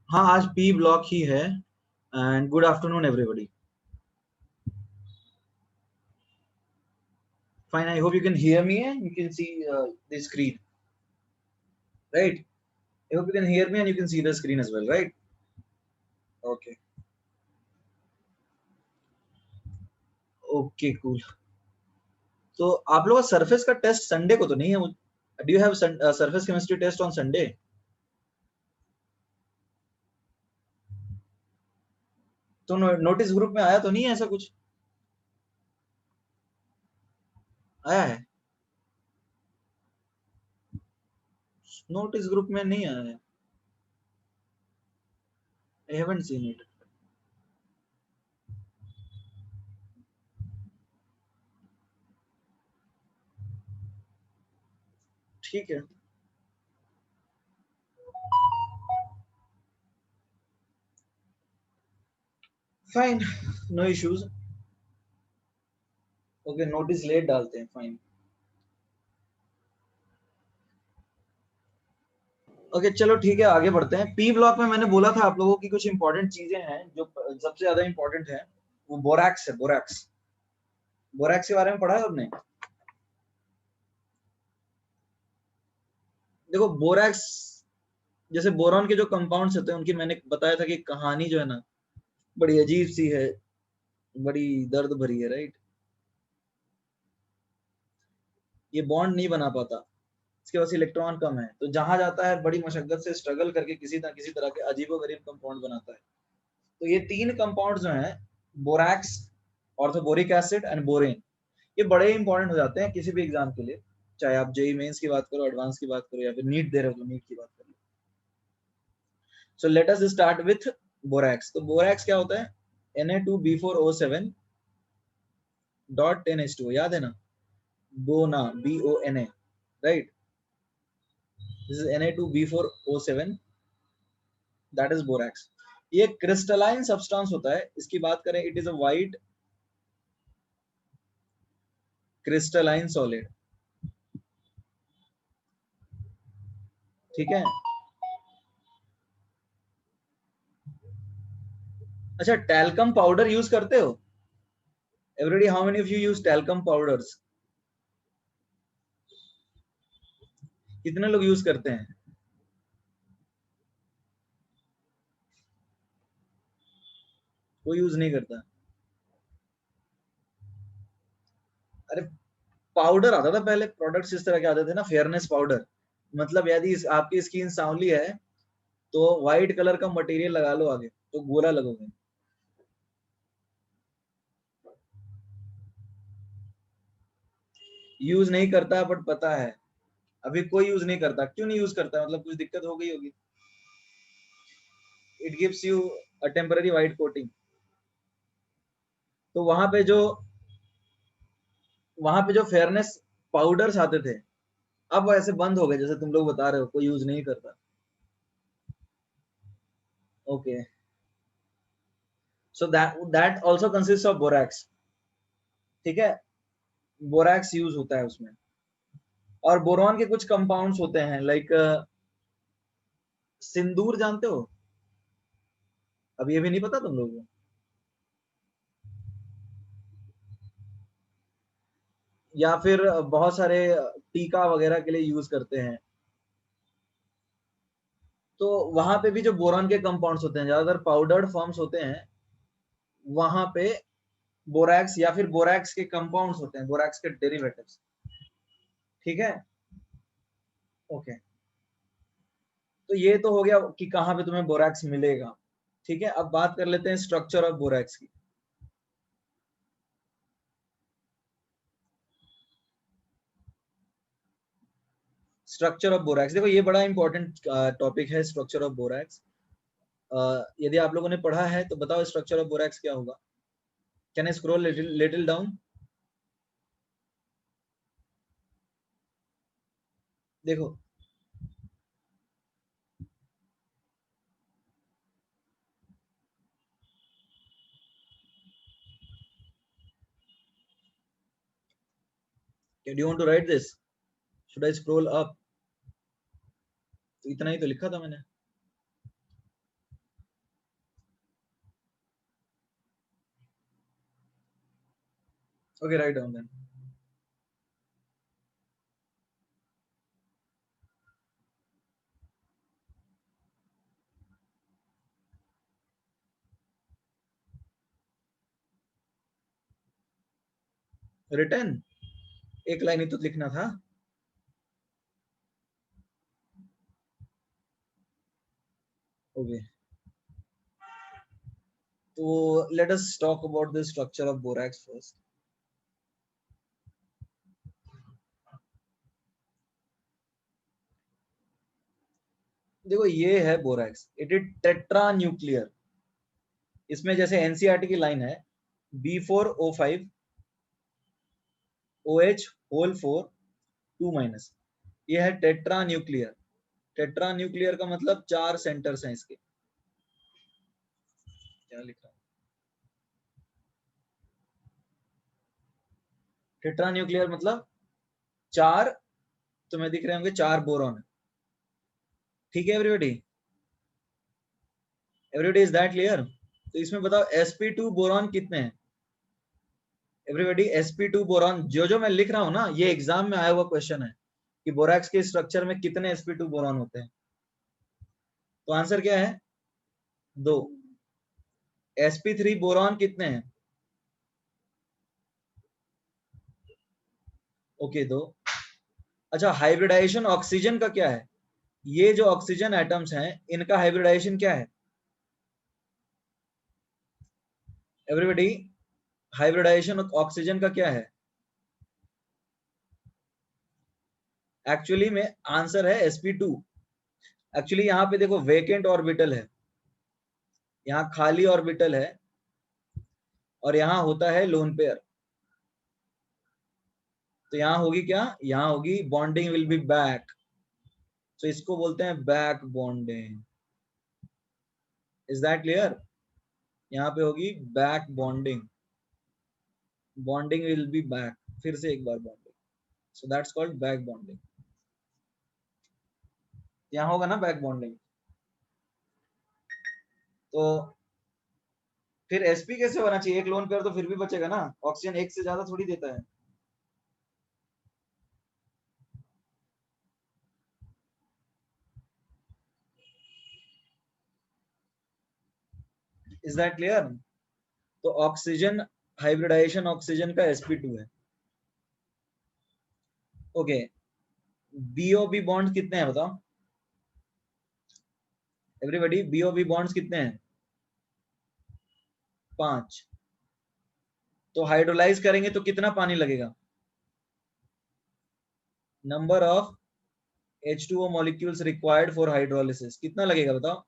हाँ, आज P block ही है। And good afternoon everybody. Fine, I hope you can hear me and you can see the screen, right? I hope you can hear me and you can see the screen as well, right? Okay. Okay, cool. तो आप लोगों का surface का test Sunday को तो नहीं है? Do you have surface chemistry test on Sunday? तो नोटिस ग्रुप में आया तो नहीं है ऐसा कुछ? आया है? नोटिस ग्रुप में नहीं आया है। I haven't seen it. ठीक है। Fine, no issues. Okay, notice late डालते हैं, फाइन। ओके, चलो ठीक है, आगे बढ़ते हैं। पी ब्लॉक में मैंने बोला था आप लोगों की कुछ इंपॉर्टेंट चीजें हैं जो सबसे ज्यादा इंपॉर्टेंट है, वो बोरैक्स है। बोरैक्स, बोरैक्स के बारे में पढ़ा है आपने? देखो, बोरैक्स जैसे बोरॉन के जो कंपाउंड्स होते हैं उनकी मैंने बताया था कि कहानी जो है ना बड़ी अजीब सी है, बड़ी दर्द भरी है, राइट? ये बॉन्ड नहीं बना पाता, इसके पास इलेक्ट्रॉन कम है, तो जहां जाता है बड़ी मशक्कत से स्ट्रगल करके किसी ना किसी तरह के अजीबोगरीब कंपाउंड बनाता है। तो ये तीन कंपाउंड जो हैं, borax, orthoboric acid and borane, ये बड़े इंपॉर्टेंट हो जाते हैं किसी भी एग्जाम के लिए, चाहे आप जेई मेंस की बात करो, एडवांस की बात करो, या फिर नीट दे रहे हो तो नीट की बात करो। So let us start with borax. तो बोरैक्स क्या होता है? Na2B4O7 डॉट 10H2, याद है ना? बोना, BONA, right? This is Na2B4O7, that is borax. ये क्रिस्टलाइन सब्सटेंस होता है। इसकी बात करें, it is a white crystalline solid, ठीक है? अच्छा, टैल्कम पाउडर यूज करते हो? Everybody, how many of you use talcum powders? कितने लोग यूज करते हैं? कोई यूज नहीं करता। अरे, पाउडर आता था पहले, प्रोडक्ट्स इस तरह के आते थे ना, फेयरनेस पाउडर। मतलब यदि आपकी स्किन सांवली है तो व्हाइट कलर का मटेरियल लगा लो आगे, तो गोरा लगोगे। यूज नहीं करता बट पता है। अभी कोई यूज नहीं करता, क्यों नहीं यूज करता? मतलब कुछ दिक्कत हो गई होगी। It gives you a temporary white coating. तो वहां पे जो फेयरनेस पाउडर्स आते थे, अब ऐसे बंद हो गए, जैसे तुम लोग बता रहे हो, कोई यूज नहीं करता। Okay, so that also consist of borax, ठीक है? बोरैक्स यूज होता है उसमें। और बोरॉन के कुछ कंपाउंड्स होते हैं, लाइक सिंदूर, जानते हो? अब ये भी नहीं पता तुम लोगों को? या फिर बहुत सारे टीका वगैरह के लिए यूज करते हैं। तो वहां पे भी जो बोरॉन के कंपाउंड्स होते हैं, ज्यादातर पाउडर्ड फॉर्म्स होते हैं, वहां पे बोरैक्स या फिर बोरैक्स के कंपाउंड्स होते हैं, बोरैक्स के डेरिवेटिव्स, ठीक है? ओके, तो ये तो हो गया कि कहाँ पे तुम्हें बोरैक्स मिलेगा, ठीक है? अब बात कर लेते हैं स्ट्रक्चर ऑफ बोरैक्स की। स्ट्रक्चर ऑफ बोरैक्स, देखो ये बड़ा इंपॉर्टेंट टॉपिक है, स्ट्रक्चर ऑफ बोरैक्स। यदि आप लोगों ने पढ़ा है तो बताओ स्ट्रक्चर ऑफ बोरैक्स क्या होगा? Can I scroll little down? देखो do you want to write this, should I scroll up? तो इतना ही तो लिखा था मैंने। Okay, right down then. Return एक लाइन ही तो लिखना था। ओके, तो let us talk about the structure of borax first. देखो ये है borax, it is tetra nuclear. इसमें जैसे एनसीईआरटी की लाइन है B4O5 OH होल 4 2-, ये है टेट्रा न्यूक्लियर। टेट्रा न्यूक्लियर का मतलब 4 सेंटर्स हैं इसके। क्या लिखा है? टेट्रा न्यूक्लियर मतलब 4, तुम्हें दिख रहे होंगे 4 बोरॉन। ठीक है everybody, everybody is that clear? तो इसमें बताओ sp2 बोरॉन कितने हैं एवरीबॉडी? sp2 बोरॉन जो मैं लिख रहा हूं ना, ये एग्जाम में आया हुआ क्वेश्चन है कि बोरैक्स के स्ट्रक्चर में कितने sp2 बोरॉन होते हैं। तो आंसर क्या है? 2। sp3 बोरॉन कितने हैं? ओके, 2। अच्छा, हाइब्रिडाइजेशन ऑक्सीजन का क्या है? ये जो ऑक्सीजन एटम्स हैं इनका हाइब्रिडाइजेशन क्या है एवरीबॉडी? हाइब्रिडाइजेशन ऑक्सीजन का क्या है? एक्चुअली में आंसर है sp2। एक्चुअली यहाँ पे देखो वेकेंट ऑर्बिटल है, यहाँ खाली ऑर्बिटल है, और यहाँ होता है लोन पेयर। तो यहाँ होगी क्या? यहाँ होगी बॉन्डिंग विल बी बैक, तो इसको बोलते हैं back bonding. Is that clear? यहाँ पे होगी back bonding, bonding will be back, फिर से एक बार bonding, so that's called back bonding. यहाँ होगा ना बैक बॉन्डिंग। तो फिर sp कैसे होना चाहिए? एक लोन पेयर तो फिर भी बचेगा ना, ऑक्सीजन एक से ज्यादा थोड़ी देता है। Is that clear? तो ऑक्सीजन हाइब्रिडाइजेशन ऑक्सीजन का sp2 है। ओके, BOB बॉन्ड कितने हैं बताओ एवरीबॉडी? BOB बॉन्ड्स कितने हैं? 5। तो हाइड्रोलाइज करेंगे तो कितना पानी लगेगा? Number of H2O molecules required for hydrolysis कितना लगेगा बताओ?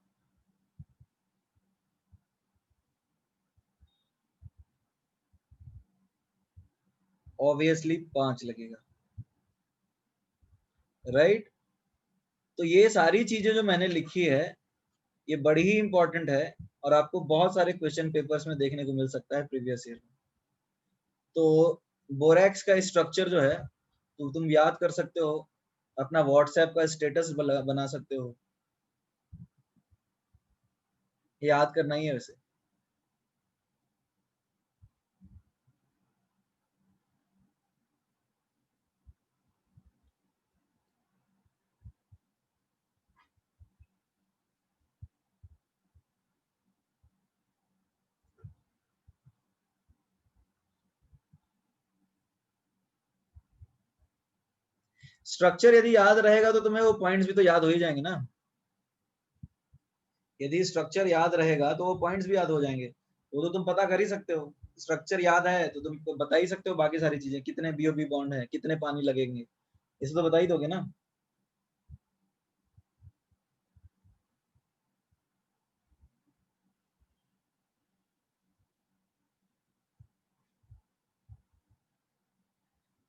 ऑब्वियसली 5 लगेगा, राइट? तो ये सारी चीजें जो मैंने लिखी है ये बड़ी ही इंपॉर्टेंट है, और आपको बहुत सारे क्वेश्चन पेपर्स में देखने को मिल सकता है प्रीवियस ईयर में। तो बोरैक्स का स्ट्रक्चर जो है तो तुम याद कर सकते हो, अपना व्हाट्सएप का स्टेटस बना सकते हो, याद करना ही है वैसे। स्ट्रक्चर यदि याद रहेगा तो तुम्हें वो पॉइंट्स भी तो याद हो ही जाएंगे ना। यदि स्ट्रक्चर याद रहेगा तो वो पॉइंट्स भी याद हो जाएंगे, वो तो तुम पता कर ही सकते हो। स्ट्रक्चर याद है तो तुम तो बता ही सकते हो बाकी सारी चीजें, कितने BOB बॉन्ड है, कितने पानी लगेंगे, इसे तो बता ही दोगे ना।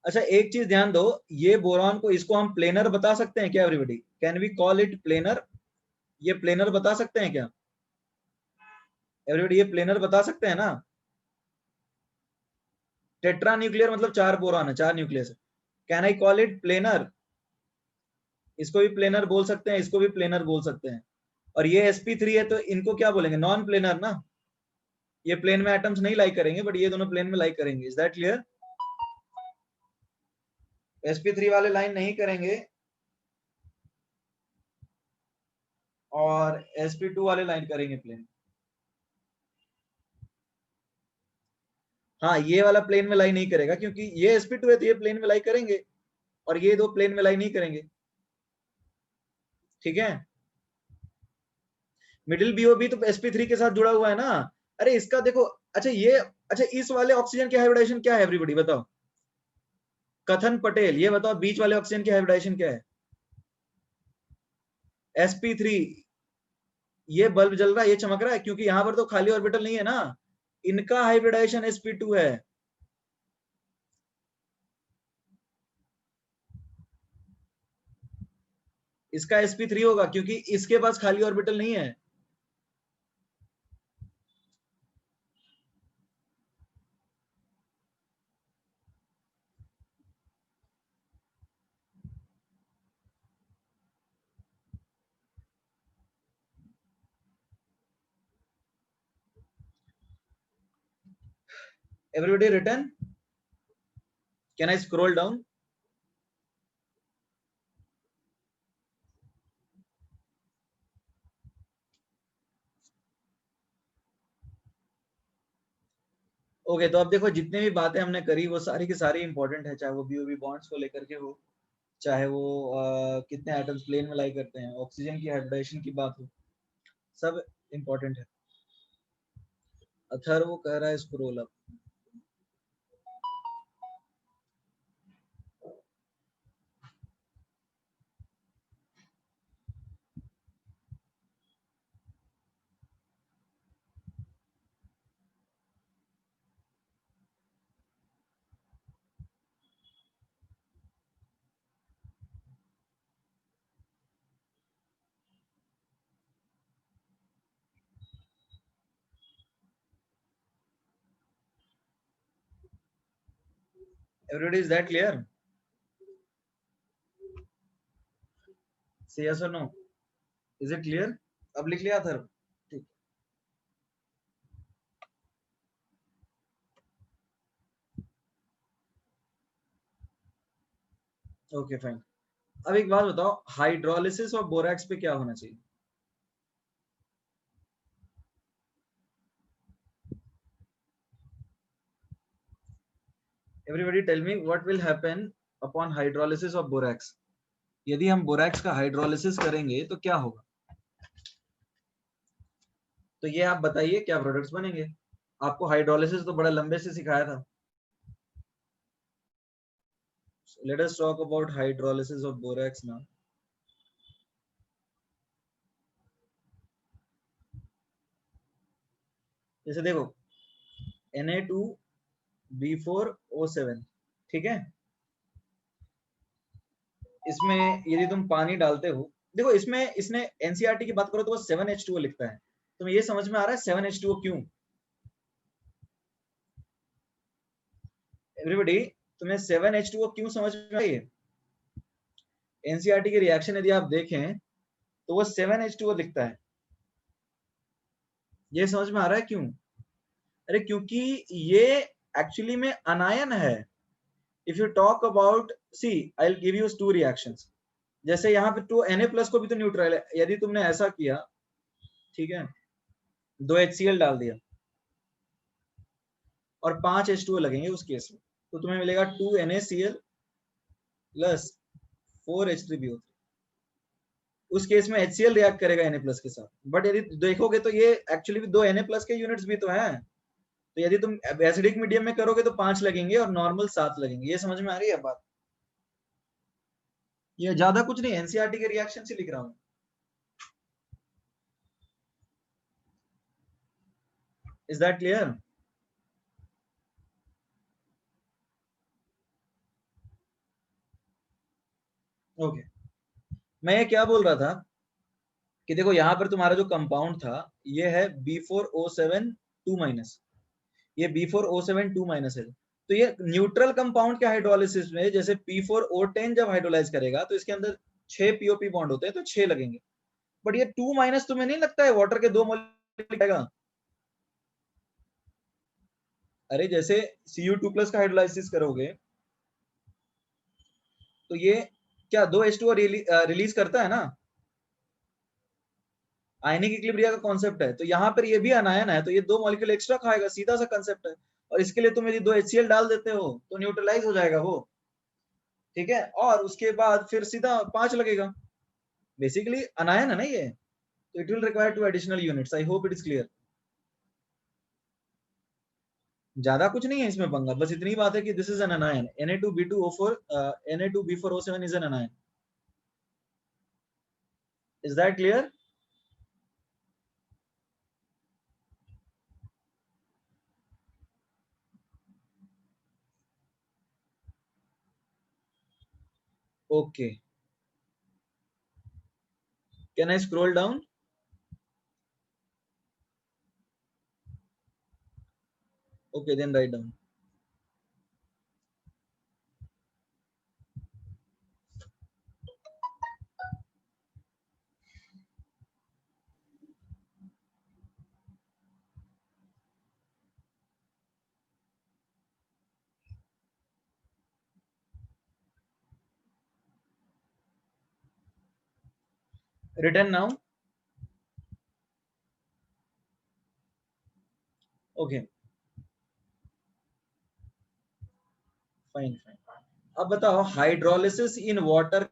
अच्छा एक चीज ध्यान दो, ये बोरॉन को, इसको हम प्लेनर बता सकते हैं क्या everybody? Can we call it planar? ये प्लेनर बता सकते हैं क्या एवरीबॉडी? ये प्लेनर बता सकते हैं ना? टेट्रा न्यूक्लियर मतलब 4 बोरॉन है, 4 न्यूक्लियस है। Can I call it planar? इसको भी प्लेनर बोल सकते हैं, इसको भी प्लेनर बोल सकते हैं। और ये sp3 है तो इनको क्या बोलेंगे? नॉन प्लेनर ना। ये प्लेन में एटम्स नहीं लाई करेंगे, बट ये दोनों प्लेन में लाई करेंगे। Is that clear? sp3 वाले लाइन नहीं करेंगे और sp2 वाले लाइन करेंगे प्लेन। हाँ ये वाला प्लेन में लाई नहीं करेगा, क्योंकि ये sp2 है तो ये प्लेन में लाई करेंगे, और ये दो प्लेन में लाई नहीं करेंगे। ठीक है, मिडिल बीओबी तो sp3 के साथ जुड़ा हुआ है ना। अरे इसका देखो, अच्छा ये, अच्छा इस वाले ऑक्सीजन की हाइब्रिडाइजेशन क्या है एवरीबॉडी बताओ? कथन पटेल ये बताओ, बीच वाले ऑक्सीजन की हाइब्रिडाइजेशन क्या है? sp3। ये बल्ब जल रहा है, ये चमक रहा है, क्योंकि यहां पर तो खाली ऑर्बिटल नहीं है ना। इनका हाइब्रिडाइजेशन sp2 है। इसका sp3 होगा क्योंकि इसके पास खाली ऑर्बिटल नहीं है। Everybody written? Can I scroll down? Okay तो अब देखो, जितने भी बातें हमने करी वो सारी की सारी इंपॉर्टेंट है, चाहे वो बीओबी बॉन्ड्स को लेकर के हो, चाहे वो कितने एटम्स प्लेन में लाई करते हैं, ऑक्सीजन की हाइब्रिडाइजेशन की बात हो, सब इंपॉर्टेंट है। अथर वो कह रहा है scroll up. Everybody is that clear? Say yes or no? Is it clear? अब लिख लिया अथर? ठीक, ओके फाइन। अब एक बात बताओ, हाइड्रोलिसिस और बोरैक्स पे क्या होना चाहिए? Everybody tell me what will happen upon hydrolysis of borax. यदि हम बोरैक्स का हाइड्रोलिसिस करेंगे तो क्या होगा? तो ये आप बताइए क्या प्रोडक्ट्स बनेंगे? आपको हाइड्रोलिसिस तो बड़ा लंबे से सिखाया था। Late us talk about hydrolysis of borax now. जैसे देखो Na2B4O7, ठीक है, इसमें यदि तुम पानी डालते हो, देखो इसमें इसने एनसीईआरटी की बात करो तो वो 7H2O लिखता है। तुम्हें ये समझ में आ रहा है 7H2O क्यों? एवरीबॉडी, तुम्हें 7H2O क्यों समझ में आई? एनसीईआरटी के रिएक्शन यदि आप देखें तो वो 7H2O लिखता है। ये समझ में आ रहा है क्यों? अरे क्योंकि ये एक्चुअली में अनायन है। If you talk about, see I will give you two reactions. जैसे यहाँ पे 2Na+ को भी तो न्यूट्रल है, यदि तुमने ऐसा किया, ठीक है, 2HCl डाल दिया और 5H2O लगेंगे उस केस में, तो तुम्हें मिलेगा 2NaCl प्लस 4H3BO3। उस केस में HCl रिएक्ट करेगा Na+ के साथ, बट यदि देखोगे तो ये एक्चुअली 2Na+ के यूनिट्स भी तो हैं। तो यदि तुम एसिडिक मीडियम में करोगे तो 5 लगेंगे और नॉर्मल 7 लगेंगे। ये समझ में आ रही है बात? ये ज्यादा कुछ नहीं, एनसीईआरटी के रिएक्शन से लिख रहा हूँ। Is that clear? ओके, मैं ये क्या बोल रहा था कि देखो यहाँ पर तुम्हारा जो कंपाउंड था ये है B4O7 2 माइनस, ये B4O7 2 माइनस है। तो ये न्यूट्रल कंपाउंड के हाइड्रोलिसिस में जैसे P4O10 जब हाइड्रोलाइज करेगा तो इसके अंदर 6 POP बॉन्ड होते हैं, तो 6 लगेंगे। बट ये 2 माइनस तुम्हें नहीं लगता है वाटर के 2 मोल आएगा? अरे जैसे Cu2+ का हाइड्रोलाइसिस करोगे तो ये क्या 2 H2O रिलीज करता है ना, आयनिक इक्विलिब्रिया का कॉन्सेप्ट है। तो यहाँ पर ये भी अनायन है, तो ये 2 मॉलिक्यूल एक्स्ट्रा खाएगा, सीधा सा कंसेप्ट है। और इसके लिए तुम यदि 2 HCl डाल देते हो तो न्यूट्रलाइज हो जाएगा वो, ठीक है। और उसके बाद फिर सीधा 5 लगेगा, बेसिकली अनायन है ना ये। तो it will require 2 additional units. I hope it is clear. ज्यादा कुछ नहीं है इसमें पंगा, बस इतनी बात है कि this is an anion, Na2B2O4 Na2B4O7 is an anion. Is that clear? Okay, can I scroll down? Okay, then write down. Return now. Okay, fine fine. अब बताओ हाइड्रोलिसिस इन वाटर,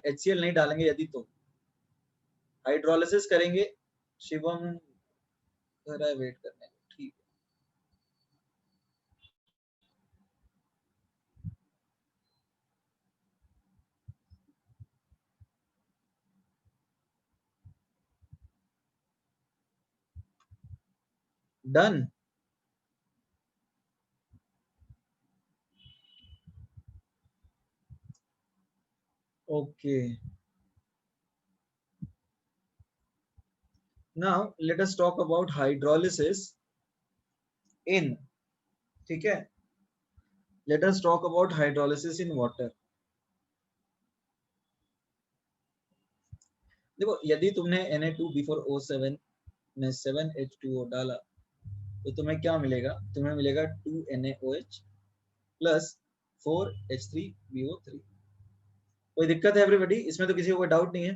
HCl नहीं डालेंगे यदि तो हाइड्रोलिसिस करेंगे। शिवम घर है wait करने को, ठीक है, done. Okay, now let us talk about hydrolysis in, ठीक है, let us talk about hydrolysis in water. देखो यदि तुमने Na2B4O7 में 7H2O डाला तो तुम्हें क्या मिलेगा? तुम्हें मिलेगा 2NaOH प्लस 4H3BO3। कोई दिक्कत है एवरीबॉडी? इसमें तो किसी को कोई डाउट नहीं है।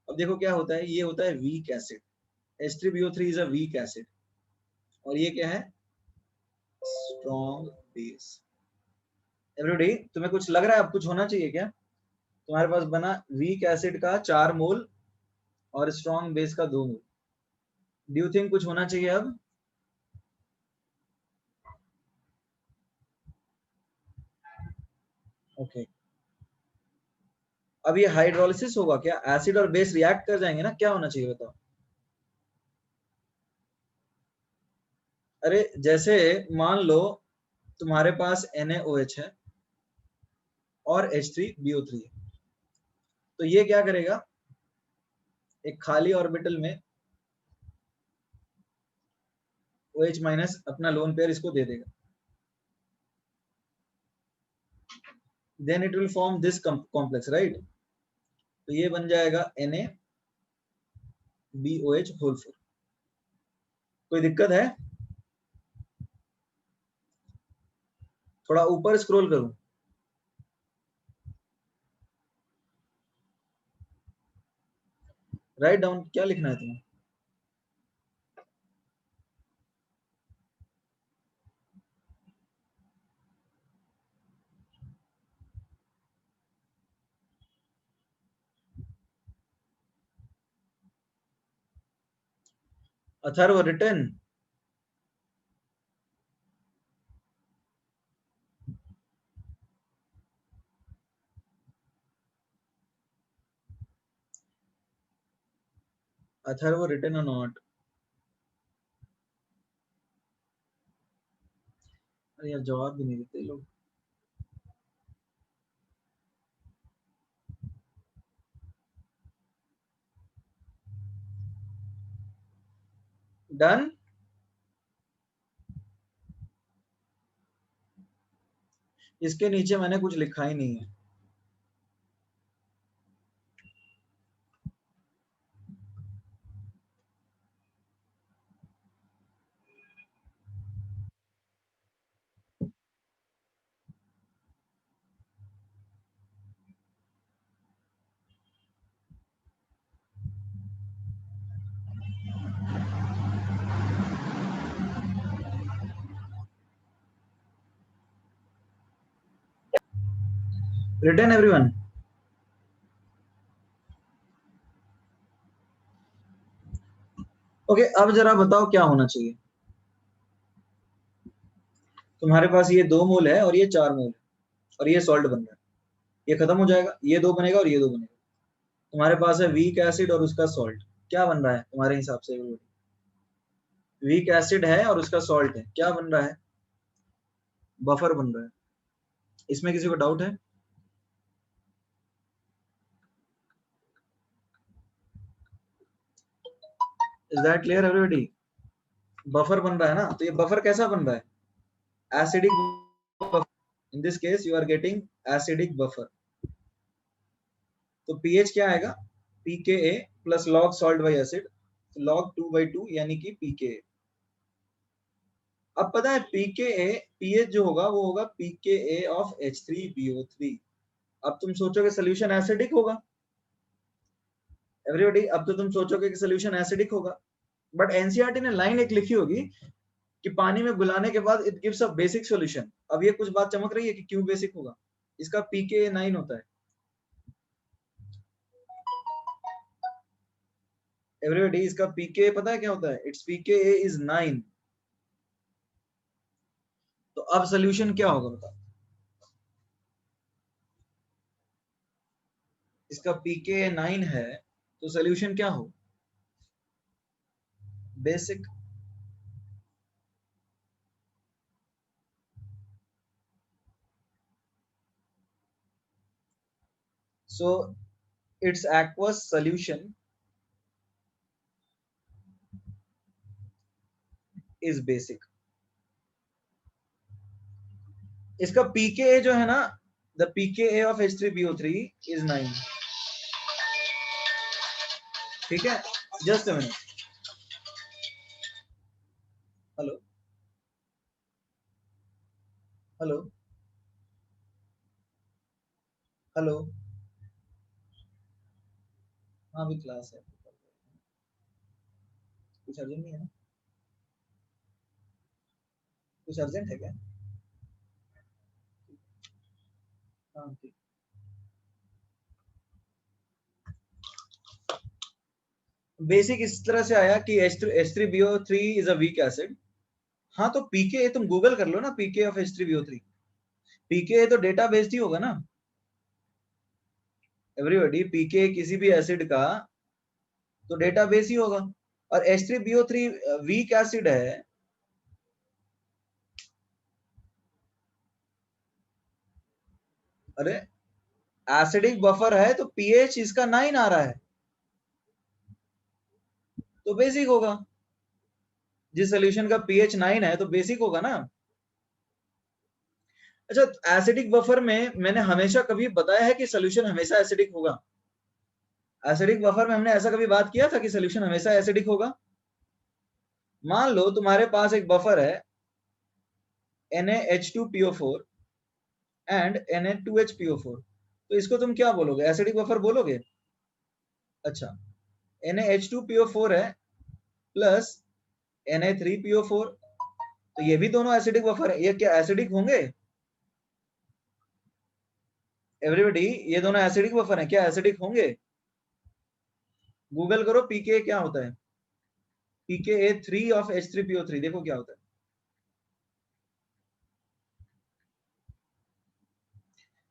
अब देखो क्या होता है, ये होता है weak acid, H3BO3 is a weak acid, और ये क्या है? Strong base. एवरीबॉडी तुम्हें कुछ लग रहा है अब कुछ होना चाहिए क्या? तुम्हारे पास बना वीक एसिड का 4 मोल और स्ट्रॉन्ग बेस का 2 मोल। डू यू थिंक कुछ होना चाहिए अब? ओके, अब ये हाइड्रोलिसिस होगा क्या? एसिड और बेस रिएक्ट कर जाएंगे ना, क्या होना चाहिए बताओ? अरे जैसे मान लो तुम्हारे पास NaOH है और H3BO3 है, तो ये क्या करेगा? एक खाली ऑर्बिटल में OH माइनस अपना लोन पेयर इसको दे देगा, then it will form this complex, right? तो ये बन जाएगा NaBOH होल 4। कोई दिक्कत है? थोड़ा ऊपर स्क्रॉल करूं? राइट डाउन, क्या लिखना है तुम्हें? अथर्व रिटर्न। अथर्व रिटर्न और नॉट? अरे यार जवाब भी नहीं देते लोग। डन। इसके नीचे मैंने कुछ लिखा ही नहीं है। Written everyone? ओके, अब जरा बताओ क्या होना चाहिए। तुम्हारे पास ये 2 मोल है और ये 4 मोल है और ये सॉल्ट बन रहा है, ये खत्म हो जाएगा, ये 2 बनेगा और ये 2 बनेगा। तुम्हारे पास है वीक एसिड और उसका सॉल्ट, क्या बन रहा है तुम्हारे हिसाब से? वीक एसिड है और उसका सॉल्ट है, क्या बन रहा है? बफर बन रहा है। इसमें किसी को डाउट है? Is that clear everybody? Buffer बन रहा है ना, तो ये बफर कैसा बन रहा है? Acidic. In this case you are getting acidic buffer. तो पीएच क्या आएगा? pKa प्लस log salt by acid, log 2/2 यानी कि pKa। अब पता है pKa, pH जो होगा वो होगा pKa of H3BO3। अब तुम सोचोगे सोल्यूशन एसिडिक होगा एवरीबॉडी, अब तो तुम सोचोगे कि सोल्यूशन एसिडिक होगा, बट एनसीईआरटी ने लाइन एक लिखी होगी कि पानी में घुलाने के बाद it gives a basic solution. अब ये कुछ बात चमक रही है कि क्यों बेसिक होगा? इसका pKa 9 होता है एवरीबॉडी, इसका pKa पता है क्या होता है? It's pKa is 9। तो अब सोल्यूशन क्या होगा बताओ? इसका pKa 9 है तो सोल्यूशन क्या हो? Basic. So it's aqueous solution is basic. इसका pKa जो है ना, the pKa of H3BO3 is 9। ठीक है, just a minute. Hello hello hello. हाँ भी क्लास है, कुछ अर्जेंट नहीं है ना? कुछ अर्जेंट है क्या? हाँ ठीक। बेसिक इस तरह से आया कि H3BO3 is a weak acid. हाँ तो pKa तुम गूगल कर लो ना, pKa ऑफ H3BO3। pKa तो डेटा बेस्ड ही होगा ना एवरीबॉडी, pKa किसी भी एसिड का तो डेटा बेस ही होगा। और H3BO3 वीक एसिड है। अरे एसिडिक बफर है तो पीएच इसका 9 आ रहा है तो बेसिक होगा। जिस सोल्यूशन का पीएच 9 है तो बेसिक होगा ना। अच्छा, एसिडिक बफर में मैंने हमेशा कभी बताया है कि सोल्यूशन हमेशा एसिडिक होगा? एसिडिक बफर में हमने ऐसा कभी बात किया था कि सोल्यूशन हमेशा एसिडिक होगा? मान लो तुम्हारे पास एक बफर है NaH2PO4 एंड Na2HPO4, तो इसको तुम क्या बोलोगे? एसिडिक बफर बोलोगे? अच्छा, NaH2PO4 है प्लस Na3PO4, तो ये भी दोनों एसिडिक बफर है, ये क्या एसिडिक होंगे एवरीबॉडी? ये दोनों एसिडिक बफर है, क्या एसिडिक होंगे? गूगल करो pKa क्या होता है, pKa 3 ऑफ H3PO3, देखो क्या होता है।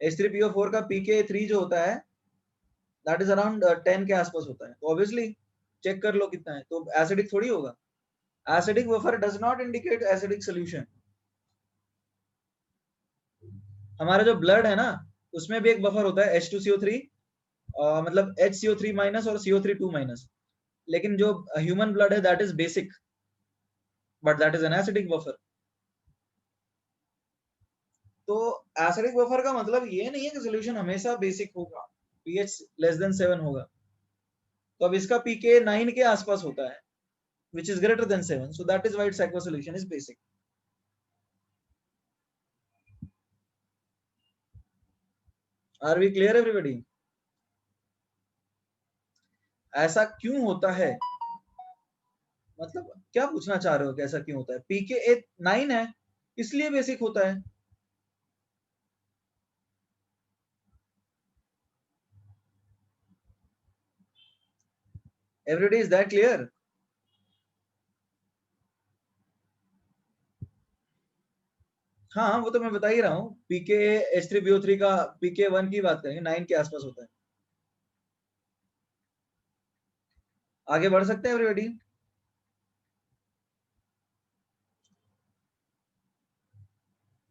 H3PO4 का pKa 3 जो होता है दैट इज अराउंड 10 के आसपास होता है, तो ऑब्वियसली चेक कर लो कितना है, तो एसिडिक थोड़ी होगा। Acidic buffer does not indicate acidic solution. हमारा जो ब्लड है ना उसमें भी एक बफर होता है H2CO3, मतलब HCO3 माइनस और CO3 2 माइनस, लेकिन जो ह्यूमन ब्लड है that is basic. but that is an acidic buffer. तो एसिडिक बफर का मतलब ये नहीं है कि सॉल्यूशन हमेशा बेसिक होगा, pH लेस देन 7 होगा। तो अब इसका pK 9 के आसपास होता है, which is greater than 7, so that is why its aqueous solution is basic. Are we clear everybody? ऐसा क्यों होता है, मतलब क्या पूछना चाह रहे हो कि ऐसा क्यों होता है? pK 9 है इसलिए बेसिक होता है। Everybody is that clear? हाँ वो तो मैं बता ही रहा हूँ, pK H3BO3 का pK 1 की बात करेंगे, 9 के आसपास होता है। आगे बढ़ सकते हैं एवरीबॉडी?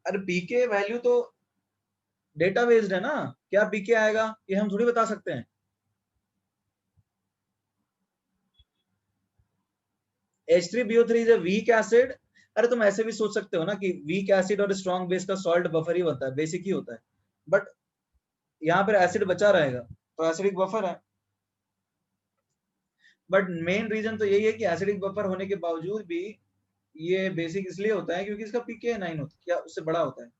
अरे पीके वैल्यू तो डेटा बेस्ड है ना, क्या पीके आएगा ये हम थोड़ी बता सकते हैं। H3BO3 is a weak acid. अरे तुम ऐसे भी सोच सकते हो ना कि वीक एसिड और स्ट्रॉन्ग बेस का सॉल्ट बफर ही बनता है, बेसिक ही होता है, बट यहाँ पर एसिड बचा रहेगा तो एसिडिक बफर है। बट मेन रीजन तो यही है कि एसिडिक बफर होने के बावजूद भी ये बेसिक इसलिए होता है क्योंकि इसका पीके 9 होता है, क्या उससे बड़ा होता है।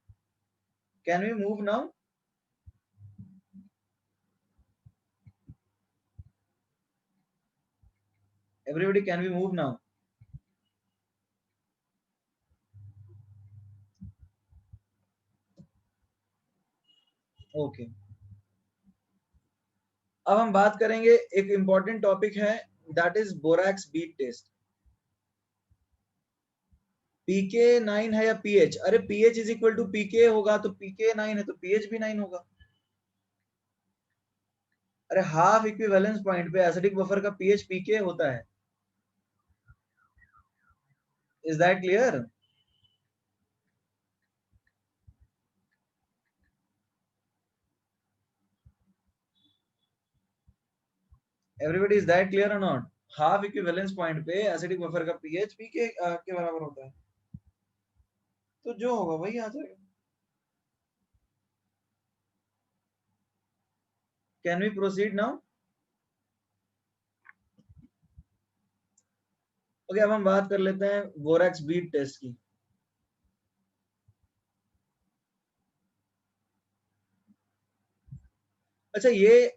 Can we move now? Everybody can we move now? Okay, अब हम बात करेंगे, एक इंपॉर्टेंट टॉपिक है, that is borax bead test. PK 9 है या पीएच? अरे pH is equal to pK होगा, तो पीके 9 है तो पीएच भी 9 होगा। अरे हाफ इक्विवेलेंस पॉइंट पे एसिडिक बफर का पीएच पीके होता है। Is that clear? Everybody is that clear और नॉट? हाफ इक्विवेलेंस पॉइंट पे एसिडिक बफर का पीएच पीके के बराबर होता है, तो जो होगा वही आ जाएगा। Can we proceed now? Okay, अब हम बात कर लेते हैं बोरैक्स बीट टेस्ट की। अच्छा, ये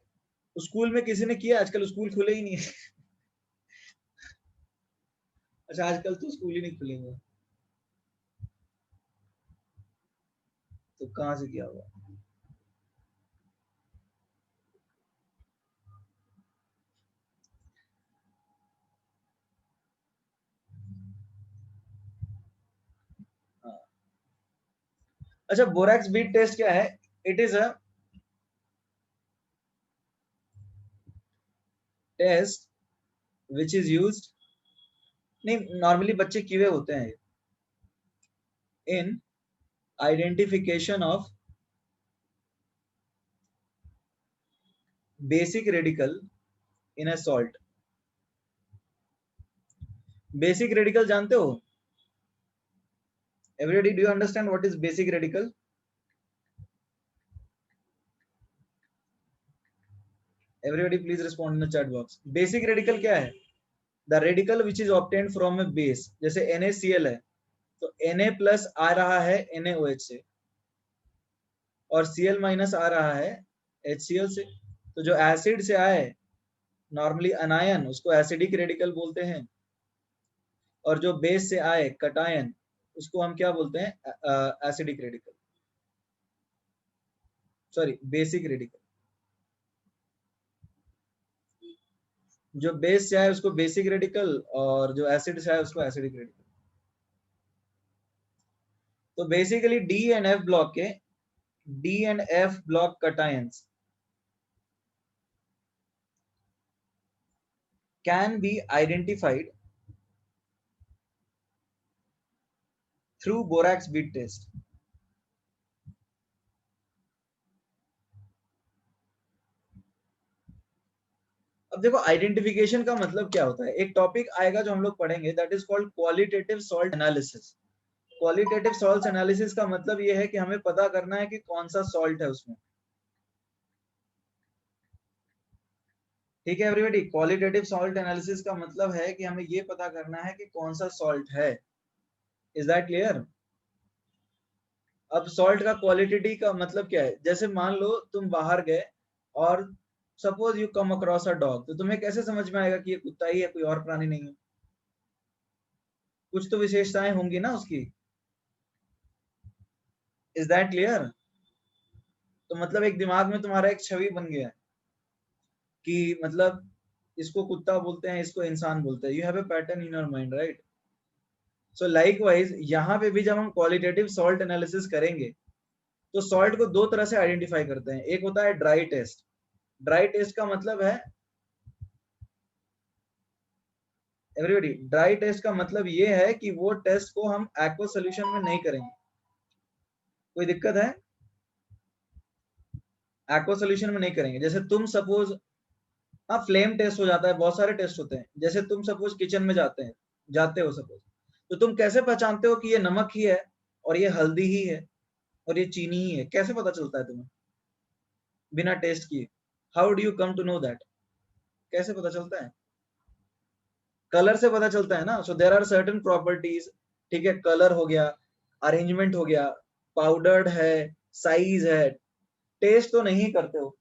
स्कूल में किसी ने किया? आजकल स्कूल खुले ही नहीं है। अच्छा, आजकल तो स्कूल ही नहीं खुलेंगे, तो कहाँ से किया होगा? हाँ। अच्छा, बोरैक्स बीट टेस्ट क्या है? It is a test which is used, नहीं नॉर्मली बच्चे किए हुए होते हैं, in identification of basic radical in a salt. Basic radical जानते हो? Everybody, do you understand what is basic radical? Everybody please respond in the chat box. Basic radical क्या है? The radical which is obtained from a base, जैसे NaCl है तो Na plus आ रहा है NaOH से, और Cl माइनस आ रहा है HCl से। तो जो एसिड से आए नॉर्मली अनायन, उसको एसिडिक रेडिकल बोलते हैं, और जो बेस से आए कटायन, उसको हम क्या बोलते हैं? Acidic radical, sorry basic radical. जो बेस से आए उसको बेसिक रेडिकल, और जो एसिड से आए उसको एसिडिक रेडिकल। तो basically d and f block के, d and f block cations can be identified through borax bead test. अब देखो आइडेंटिफिकेशन का मतलब क्या होता है, एक टॉपिक आएगा जो हम लोग पढ़ेंगे, that is called qualitative salt analysis. Qualitative salt analysis का मतलब ये है कि हमें पता करना है कि कौन सा सॉल्ट है उसमें। ठीक है एवरीबॉडी, क्वालिटेटिव सॉल्ट एनालिसिस का मतलब है कि हमें ये पता करना है कि कौन सा सॉल्ट है। Is that clear? अब सॉल्ट का क्वालिटी का मतलब क्या है, जैसे मान लो तुम बाहर गए और suppose you come across a dog, तो तुम्हें कैसे समझ में आएगा कि ये कुत्ता ही है, कोई और प्राणी नहीं है? कुछ तो विशेषताएं होंगी ना उसकी। Is that clear? तो मतलब एक दिमाग में तुम्हारा एक छवि बन गया कि मतलब इसको कुत्ता बोलते हैं, इसको इंसान बोलते हैं। You have a pattern in your mind, right? So likewise यहाँ पे भी जब हम क्वालिटेटिव सॉल्ट एनालिसिस करेंगे तो सॉल्ट को दो तरह से आइडेंटिफाई करते हैं। एक होता है ड्राई टेस्ट। ड्राई टेस्ट का मतलब है एवरीबॉडी, ड्राई टेस्ट का मतलब ये है कि वो टेस्ट को हम एक्वा सोल्यूशन में नहीं करेंगे। कोई दिक्कत है? एक्वा सोल्यूशन में नहीं करेंगे। जैसे तुम सपोज, हाँ फ्लेम टेस्ट हो जाता है, बहुत सारे टेस्ट होते हैं। जैसे तुम सपोज किचन में जाते हो सपोज, तो तुम कैसे पहचानते हो कि ये नमक ही है और ये हल्दी ही है और ये चीनी ही है? कैसे पता चलता है तुम्हें बिना टेस्ट किए? How do you come to know that? कैसे पता चलता है? कलर से पता चलता है ना। So there are certain properties. ठीक है, कलर हो गया, अरेंजमेंट हो गया, पाउडर्ड है, साइज है, टेस्ट तो नहीं करते हो।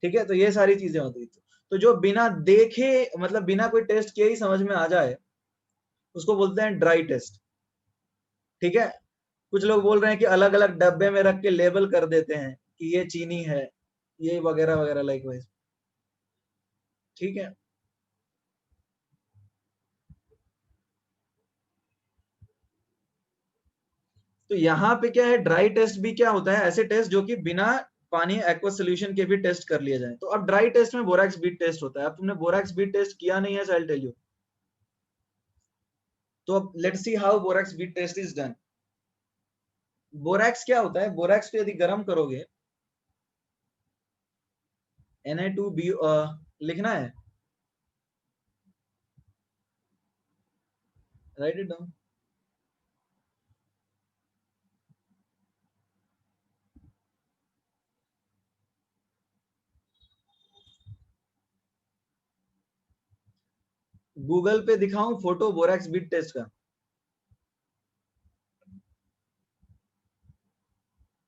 ठीक है, तो ये सारी चीजें होती है। तो जो बिना देखे मतलब बिना कोई टेस्ट किए ही समझ में आ जाए उसको बोलते हैं ड्राई टेस्ट। ठीक है, कुछ लोग बोल रहे हैं कि अलग अलग डब्बे में रख के लेबल कर देते हैं कि ये चीनी है, ये वगैरह वगैरह लाइक वाइज। ठीक है, तो यहाँ पे क्या है, ड्राई टेस्ट भी क्या होता है, ऐसे टेस्ट जो कि बिना पानी एक्वा सोल्यूशन के भी टेस्ट कर लिया जाए। तो अब ड्राई टेस्ट में बोरैक्स बीट टेस्ट होता है। अब तुमने बोरैक्स बीट टेस्ट किया नहीं है, आई टेल यू। तो अब let's see how borax bead test is done. Borax क्या होता है, बोरैक्स को यदि गर्म करोगे, Na2B लिखना है, राइट इट डाउन। गूगल पे दिखाऊं फोटो बोरैक्स बीट टेस्ट का?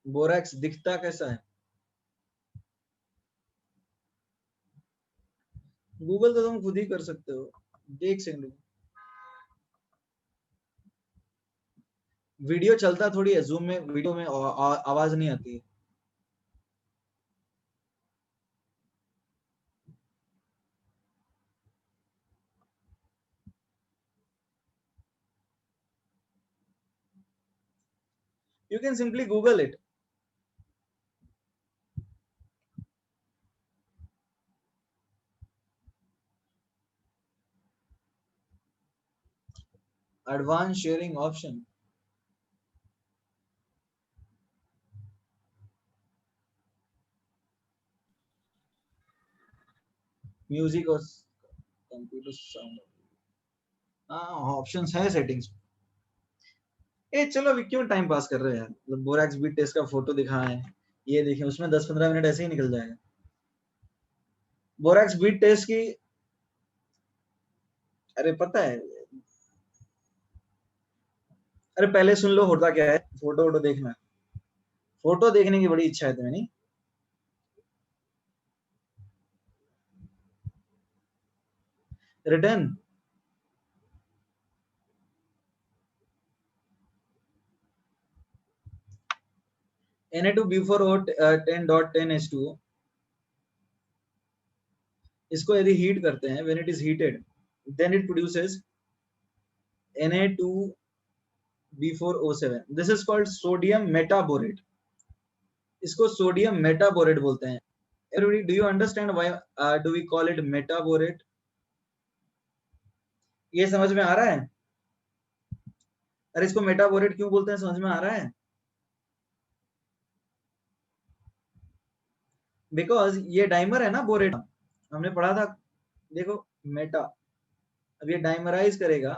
बोरैक्स दिखता कैसा है? गूगल तो तुम खुद ही कर सकते हो, देख सकते हो। वीडियो चलता थोड़ी है जूम में, वीडियो में आवाज नहीं आती है। You can simply Google it. Advance sharing option, music और कंप्यूटर साउंड। हाँ, ऑप्शंस है सेटिंग्स। ए चलो अभी क्यों टाइम पास कर रहे हैं यार, मतलब बोरैक्स बीट टेस्ट का फोटो दिखाएं, ये देखें, उसमें 10-15 मिनट ऐसे ही निकल जाएगा। बोरैक्स बीट टेस्ट की, अरे पता है, अरे पहले सुन लो होता क्या है, फोटो वोटो देखना। फोटो देखने की बड़ी इच्छा है तुम्हें, नहीं? रिटर्न Na2B4O10.10H2O, इसको यदि हीट करते हैं, when it is heated then it produces Na2B4O7। This is called sodium metaborate. इसको सोडियम मेटाबोरेट बोलते हैं। Everybody, do you understand why do we call it metaborate? ये समझ में आ रहा है? अरे इसको मेटाबोरेट क्यों बोलते हैं, समझ में आ रहा है? बिकॉज ये डाइमर है ना बोरेट, हमने पढ़ा था, देखो मेटा, अब ये डाइमराइज करेगा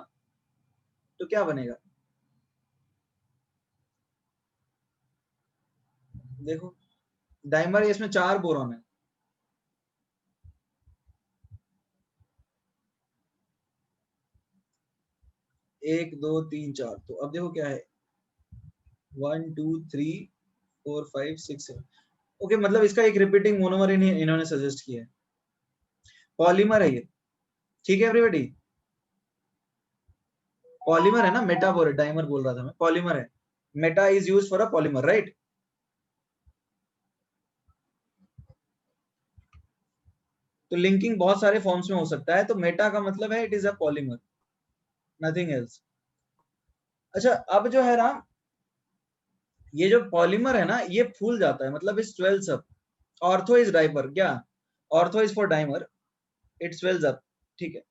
तो क्या बनेगा, देखो डाइमर, इसमें 4 बोरॉन है, 1 2 3 4, तो अब देखो क्या है, 1 2 3 4 5 6 7, ओके, मतलब इसका एक रिपीटिंग मोनोमर इन्होंने सजेस्ट किया है, पॉलीमर है ये, ठीक है एवरीबॉडी, पॉलीमर है ना, मेटाबोरेट, डाइमर बोल रहा था मैं, पॉलीमर है, Meta is used for a polymer, right. तो लिंकिंग बहुत सारे फॉर्म्स में हो सकता है, तो मेटा का मतलब है it is a polymer, nothing else. अच्छा, अब जो है ना, ये जो पॉलीमर है ना, ये फूल जाता है, मतलब इस swells up, ortho is dimer, क्या, ortho is for dimer, it swells up, ठीक है,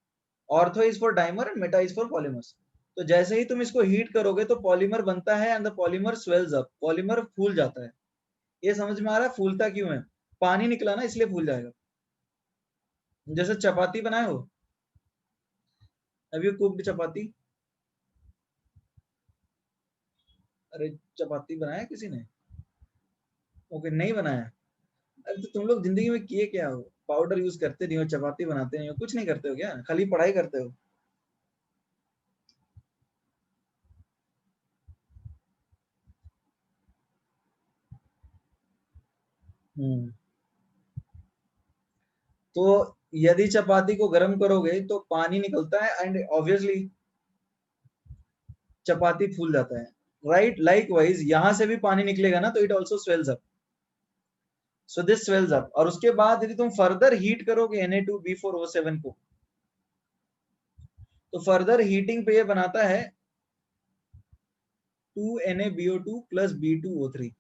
ortho is for dimer and meta is for polymers. तो जैसे ही तुम इसको हीट करोगे तो पॉलीमर बनता है and the polymer swells up, polymer फूल जाता है। ये समझ में आ रहा है फूलता क्यों है, पानी निकला ना इसलिए फूल जाएगा। जैसे चपाती बनाए हो, अभी कुक्ड चपाती, अरे चपाती बनाया किसी ने, ओके नहीं बनाया, अरे तो तुम लोग जिंदगी में किए क्या हो, पाउडर यूज करते नहीं हो, चपाती बनाते नहीं हो, कुछ नहीं करते हो क्या, खाली पढ़ाई करते हो। हम्म, तो यदि चपाती को गर्म करोगे तो पानी निकलता है एंड ऑब्वियसली चपाती फूल जाता है, राइट, लाइक वाइज यहां से भी पानी निकलेगा ना, तो it also swells up, so this swells up, और उसके बाद यदि तुम फर्दर हीट करोगे Na2B4O7 को, तो फर्दर हीटिंग पे ये बनाता है 2NaBO2 plus B2O3,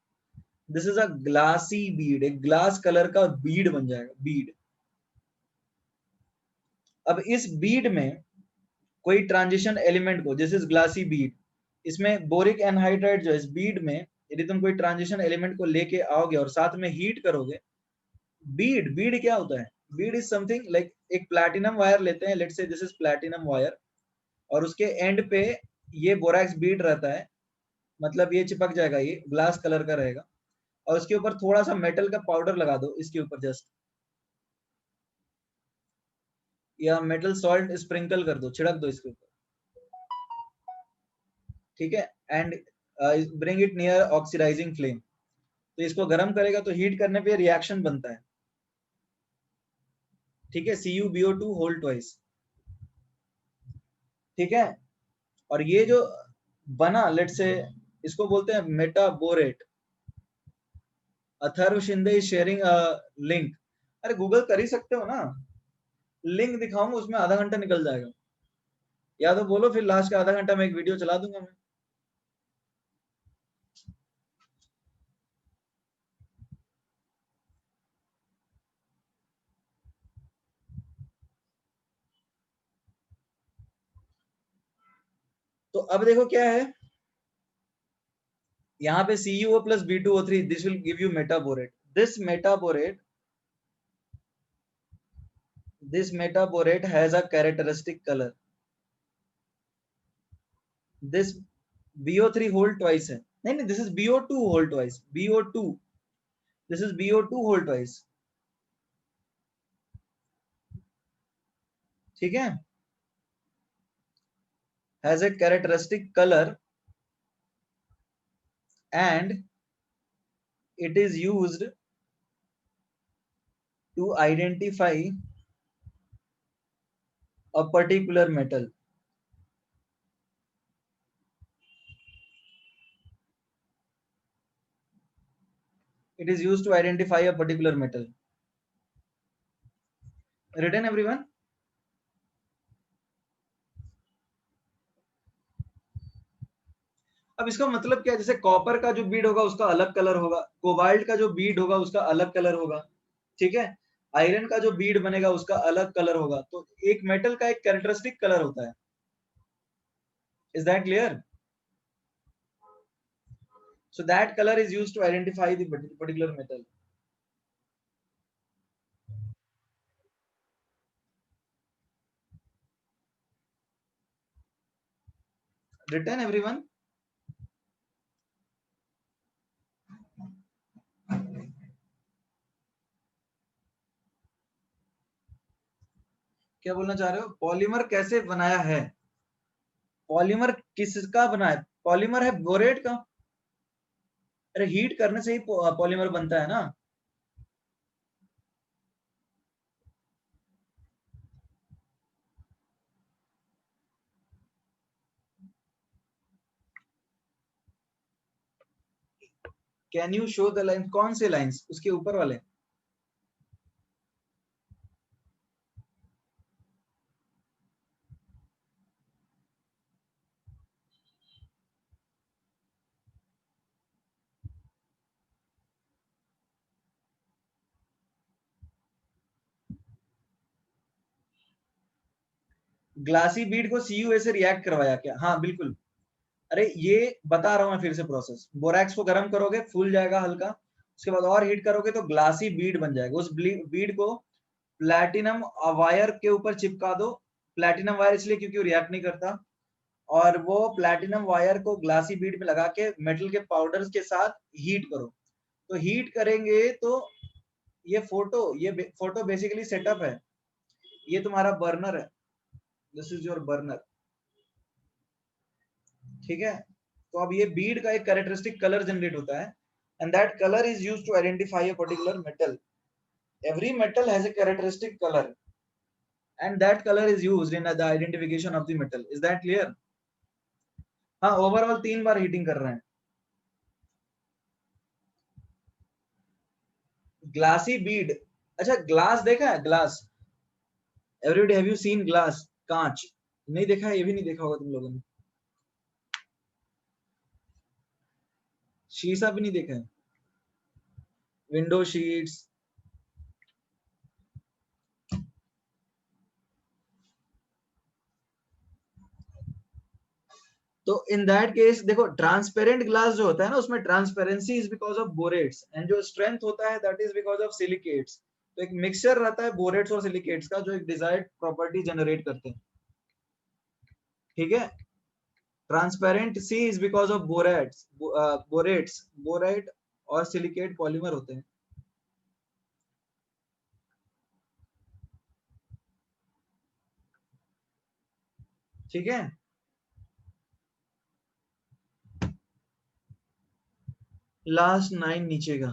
this is a glassy bead, एक ग्लास कलर का बीड बन जाएगा, बीड। अब इस बीड में कोई ट्रांजिशन एलिमेंट को, दिस इज ग्लासी बीड, इसमें बोरिक एनहाइड्राइड जो इस बीड में, यदि तुम कोई ट्रांजिशन एलिमेंट को लेके आओगे और साथ में हीट करोगे, बीड, बीड क्या होता है, बीड इज समथिंग लाइक, एक प्लैटिनम वायर लेते हैं, let's say this is platinum wire, और उसके एंड पे ये बोरैक्स बीड रहता है, मतलब ये चिपक जाएगा, ये ग्लास कलर का रहेगा, और उसके ऊपर थोड़ा सा मेटल का पाउडर लगा दो इसके ऊपर जस्ट, या मेटल सॉल्ट स्प्रिंकल कर दो, छिड़क दो इसके ऊपर, ठीक है, and bring it near oxidising flame, तो इसको गर्म करेगा तो हीट करने पे रिएक्शन बनता है, ठीक है, CuBO2 होल ट्वाइस, ठीक है, और ये जो बना, लेट से इसको बोलते हैं metaborate, Atharva Shinde is sharing link, अरे गूगल कर ही सकते हो ना, लिंक दिखाऊंगा उसमें आधा घंटा निकल जाएगा, या तो बोलो फिर लास्ट का आधा घंटा में एक वीडियो चला दूंगा मैं। तो अब देखो क्या है, यहाँ पे CuO plus B2O3, this will give you metaborate, this metaborate, this metaborate has a characteristic color, this BO3 whole twice है, नहीं नहीं, this is BO2 whole twice, BO2, this is BO2 whole twice, ठीक है, has a characteristic color and it is used to identify a particular metal, it is used to identify a particular metal, written everyone। अब इसका मतलब क्या है, जैसे copper का जो बीड होगा उसका अलग कलर होगा, कोबाल्ट का जो बीड होगा उसका अलग कलर होगा, ठीक है, आयरन का जो बीड बनेगा उसका अलग कलर होगा, तो एक मेटल का एक कैरेक्टरिस्टिक कलर होता है, is that clear, so that color is used to identify the particular metal। written everyone? क्या बोलना चाह रहे हो? पॉलीमर कैसे बनाया है? पॉलीमर किसका बना है? पॉलीमर है बोरेट का। अरे हीट करने से ही पॉलीमर बनता है ना। Can you show the line? कौन से लाइंस? उसके ऊपर वाले? ग्लासी बीड को सीयू से रिएक्ट करवाया क्या? हाँ बिल्कुल। अरे ये बता रहा हूं मैं फिर से प्रोसेस। बोरैक्स को गर्म करोगे, फूल जाएगा हल्का, उसके बाद और हीट करोगे तो ग्लासी बीड बन जाएगा। उस बीड को प्लैटिनम वायर के ऊपर चिपका दो। प्लैटिनम वायर इसलिए क्योंकि वो रिएक्ट नहीं करता। और वो प्लैटिनम वायर को ग्लासी बीड में लगा के मेटल के पाउडर्स के साथ हीट करो। तो हीट करेंगे तो ये फोटो बेसिकली सेटअप है। ये तुम्हारा बर्नर है। This is your burner. ठीक है। तो अब ये बीड का एक कैरेक्टरिस्टिक कलर जनरेट होता है and that colour is used to identify a particular metal. Every metal has a characteristic colour and that color is used in the identification of the metal. Is that clear? हाँ overall 3 बार heating कर रहे हैं। Glassy Beed. अच्छा glass देखा है? Glass everybody have you seen glass? कांच नहीं देखा है? ये भी नहीं देखा होगा तुम लोगों ने। शीशा भी नहीं देखा है? Window sheets. तो इन दैट केस देखो, ट्रांसपेरेंट ग्लास जो होता है ना, उसमें transparency is because of बोरेट्स and जो स्ट्रेंथ होता है that is because of silicates. तो एक मिक्सचर रहता है बोरेट्स और सिलिकेट्स का जो एक डिजायर्ड प्रॉपर्टी जनरेट करते हैं। ठीक है। Transparency is because of borates. Borate और सिलिकेट पॉलीमर होते हैं। ठीक है। लास्ट 9 नीचे का।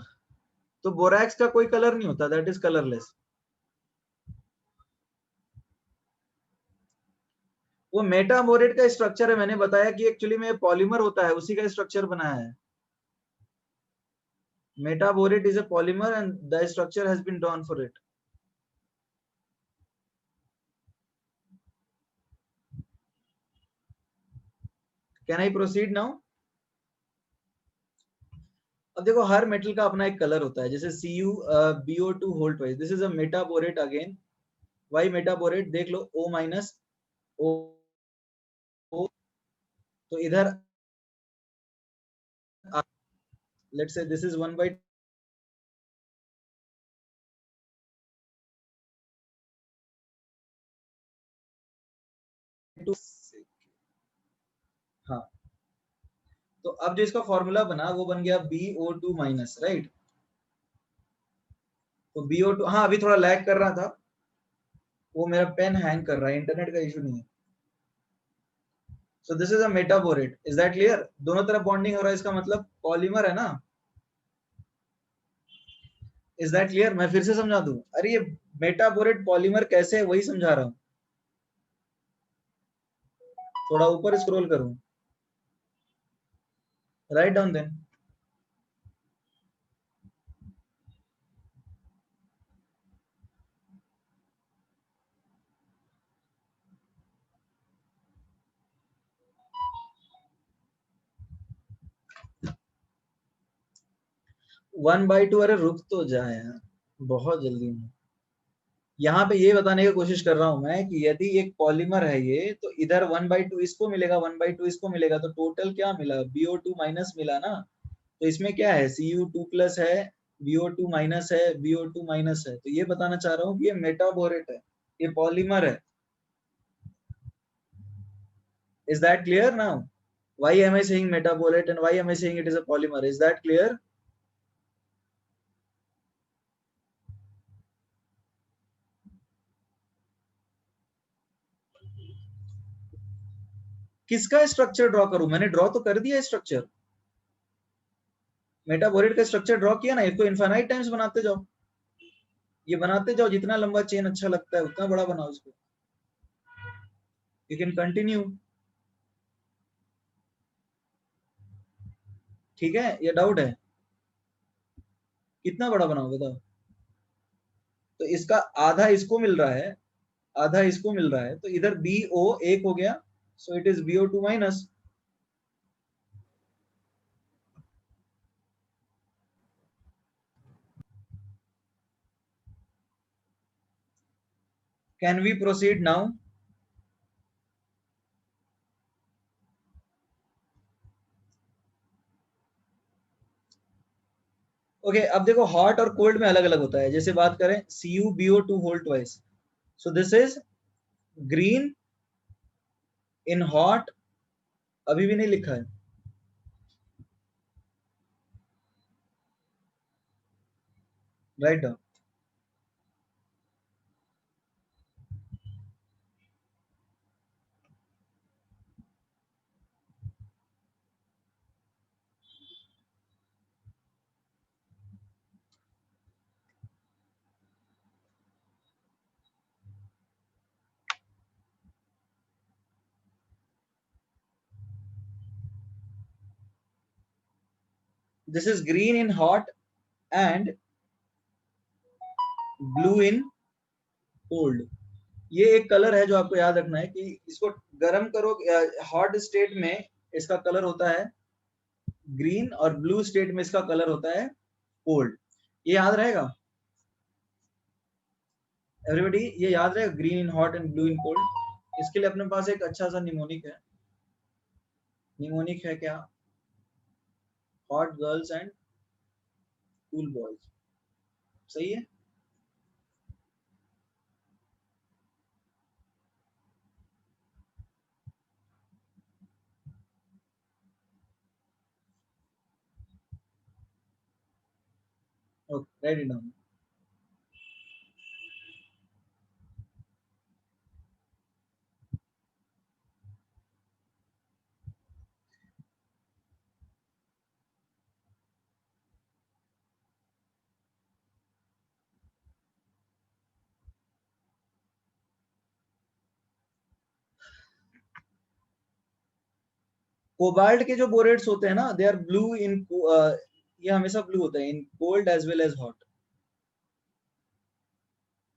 तो बोरैक्स का कोई कलर नहीं होता, दैट इज कलरलेस। वो मेटाबोरेट का स्ट्रक्चर है, मैंने बताया कि एक्चुअली में पॉलीमर होता है, उसी का स्ट्रक्चर बनाया है। Metaborate is a polymer and the structure has been drawn for it. Can I proceed now? अब देखो हर मेटल का अपना एक कलर होता है, जैसे Cu BO2 hold twice, this is a metaborate again. Why metaborate? देख लो O माइनस O। तो इधर लेट्स से दिस इज 1/2। हाँ। तो अब जो इसका फॉर्मूला बना वो बन गया BO2 माइनस, राइट? तो BO2, हाँ अभी थोड़ा लैग कर रहा था, वो मेरा पेन हैंग कर रहा है, इंटरनेट का इशू नहीं है। सो this is a metaborate. Is that clear? दोनों तरफ बॉन्डिंग हो रहा है, इसका मतलब पॉलीमर है ना। Is that clear? मैं फिर से समझा दूं? अरे ये मेटाबोरेट पॉलीमर कैसे है वही समझा रहा हूँ। थोड़ा ऊपर स्क्रॉल करूं, राइट डाउन देन। 1/2। अरे रुक तो जाए यार, बहुत जल्दी में। यहाँ पे ये बताने की कोशिश कर रहा हूं मैं कि यदि एक पॉलीमर है ये, तो इधर 1/2 इसको मिलेगा, 1/2 इसको मिलेगा, तो टोटल क्या मिला? BO2 माइनस मिला ना। तो इसमें क्या है? Cu2 प्लस है, BO2 माइनस है, BO2 माइनस है। तो ये बताना चाह रहा हूँ कि ये मेटाबोरेट है, ये पॉलीमर है। Is that clear now? Why am I saying metabolite and why am I saying it is a polymer? Is that clear? किसका स्ट्रक्चर ड्रॉ करूं? मैंने ड्रॉ तो कर दिया स्ट्रक्चर, मेटाबोलाइट का स्ट्रक्चर ड्रॉ किया ना, इसको इनफाइनाइट टाइम्स बनाते जाओ, ये बनाते जाओ, जितना लंबा चेन अच्छा लगता है उतना बड़ा बनाओ इसको, यू कैन कंटिन्यू। ठीक है, ये डाउट है? कितना बड़ा बनाओ बताओ? तो इसका आधा इसको मिल रहा है, आधा इसको मिल रहा है, तो इधर BO एक हो गया, so it is BO2 minus. Can we proceed now? Okay, अब देखो हॉट और कोल्ड में अलग अलग होता है। जैसे बात करें CuBO2 whole twice, so this is green in hot, अभी भी नहीं लिखा है, write down. This is green in hot and blue in cold. ये एक कलर है जो आपको याद रखना है कि इसको गर्म करो, हॉट स्टेट में इसका कलर होता है ग्रीन और ब्लू स्टेट में इसका कलर होता है कोल्ड। ये याद रहेगा एवरीबॉडी? ये याद रहेगा, green in hot and blue in cold. इसके लिए अपने पास एक अच्छा सा निमोनिक है। निमोनिक है क्या? Hot girls and cool boys, सही है। Okay, right it down. Cobalt के जो बोरेट्स होते हैं ना, दे आर ब्लू इन, ये हमेशा ब्लू होता है in cold as well as hot.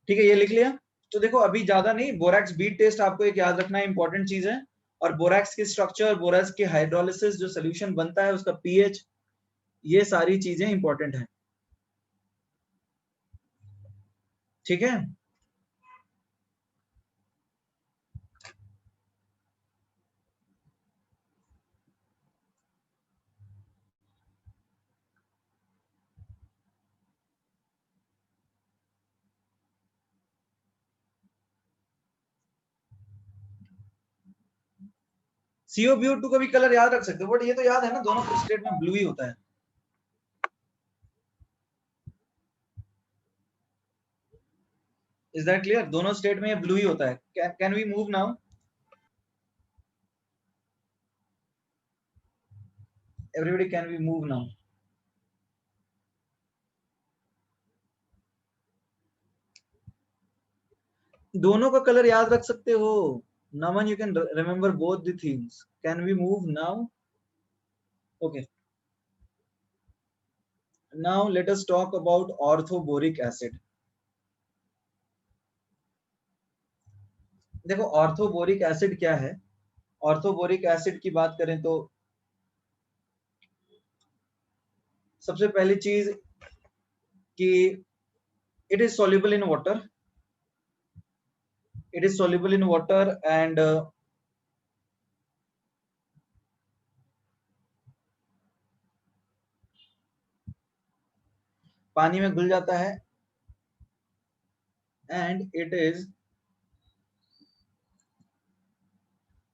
ठीक है, ये लिख लिया। तो देखो अभी ज्यादा नहीं, बोरैक्स बीट टेस्ट आपको एक याद रखना है, इंपॉर्टेंट चीज है। और बोरैक्स के स्ट्रक्चर, बोरैक्स के हाइड्रोलिसिस, जो सोल्यूशन बनता है उसका पीएच, ये सारी चीजें इंपॉर्टेंट है। ठीक है, COBO2 का भी कलर याद रख सकते हो, बट ये तो याद है ना, दोनों स्टेट में ब्लू ही होता है। Is that clear? दोनों स्टेट में ब्लू ही होता है। Can we move now? Everybody can we move now? दोनों का कलर याद रख सकते हो। Naman, you can remember both the things. Can we move now? Okay, now let us talk about orthoboric acid। देखो ऑर्थोबोरिक एसिड क्या है? ऑर्थोबोरिक एसिड की बात करें तो सबसे पहली चीज कि it is soluble in water, it is soluble in water and पानी में घुल जाता है, and it is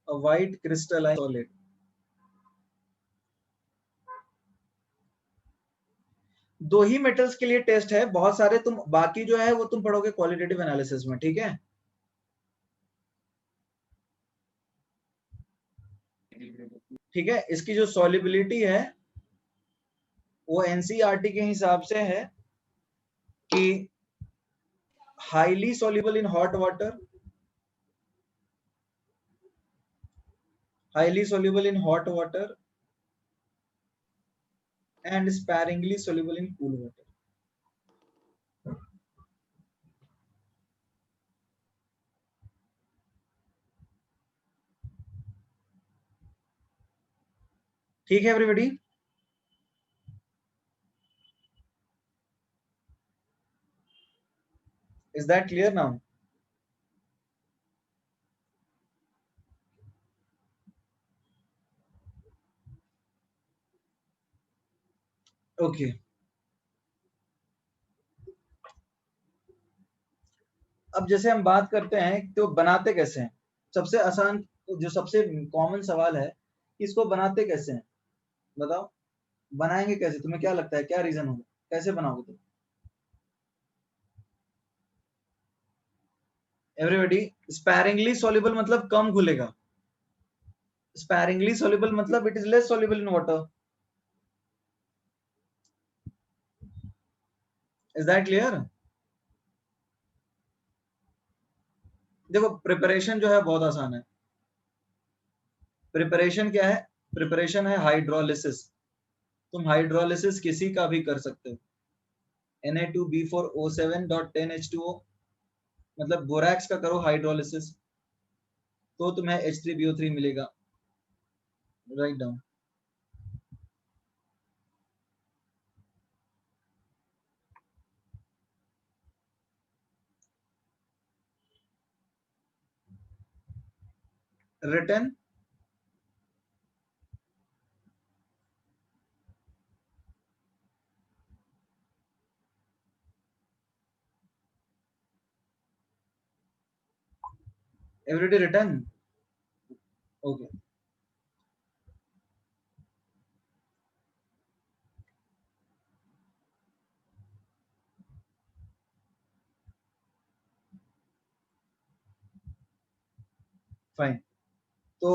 a white crystalline solid। दो ही मेटल्स के लिए टेस्ट है, बहुत सारे तुम बाकी जो है वो तुम पढ़ोगे क्वालिटेटिव एनालिसिस में, ठीक है। ठीक है, इसकी जो सॉल्युबिलिटी है वो एनसीईआरटी के हिसाब से है कि highly soluble in hot water, highly soluble in hot water and sparingly soluble in cool water. ठीक है everybody, is that clear now? Okay, अब जैसे हम बात करते हैं तो बनाते कैसे हैं, सबसे आसान जो सबसे कॉमन सवाल है, इसको बनाते कैसे हैं बताओ, बनाएंगे कैसे, तुम्हें क्या लगता है क्या रीजन होगा, कैसे बनाओगे तुम? एवरीबॉडी, स्पैरिंगली सॉल्युबल मतलब कम घुलेगा, स्पैरिंगली सॉल्युबल मतलब it is less soluble in water, is that clear? देखो प्रिपरेशन जो है बहुत आसान है, प्रिपरेशन क्या है, प्रिपरेशन है हाइड्रोलिसिस, तुम हाइड्रोलिसिस किसी का भी कर सकते हो, Na2B4O7.10H2O, मतलब बोरैक्स का करो हाइड्रोलिसिस तो तुम्हें H3BO3 मिलेगा, right down. Return everyday return, okay fine. तो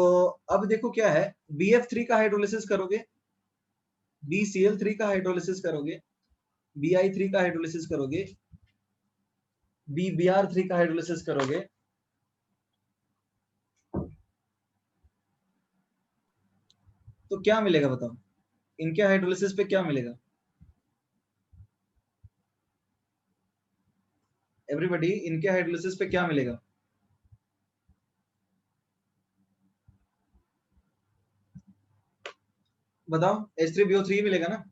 अब देखो क्या है, BF3 का हाइड्रोलिसिस करोगे, BCl3 का हाइड्रोलिसिस करोगे, BI3 का हाइड्रोलिसिस करोगे, BBr3 का हाइड्रोलिसिस करोगे, तो क्या मिलेगा बताओ, इनके हाइड्रोलिसिस पे क्या मिलेगा एवरीबॉडी, इनके हाइड्रोलिसिस पे क्या मिलेगा? बताओ, H3BO3 मिलेगा ना,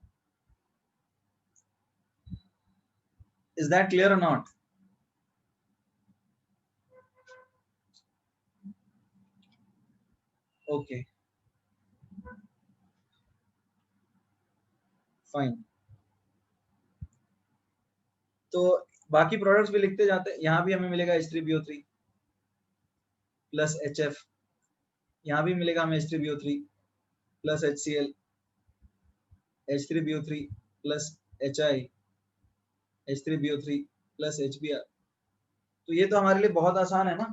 इज दैट क्लियर और नॉट? ओके फाइन, तो बाकी प्रोडक्ट्स भी लिखते जाते हैं, यहाँ भी हमें मिलेगा H3BO3 प्लस HF, यहाँ भी मिलेगा हमें H3BO3 plus HCl, H3BO3 plus HI, H3BO3 plus HBr, तो ये तो हमारे लिए बहुत आसान है ना,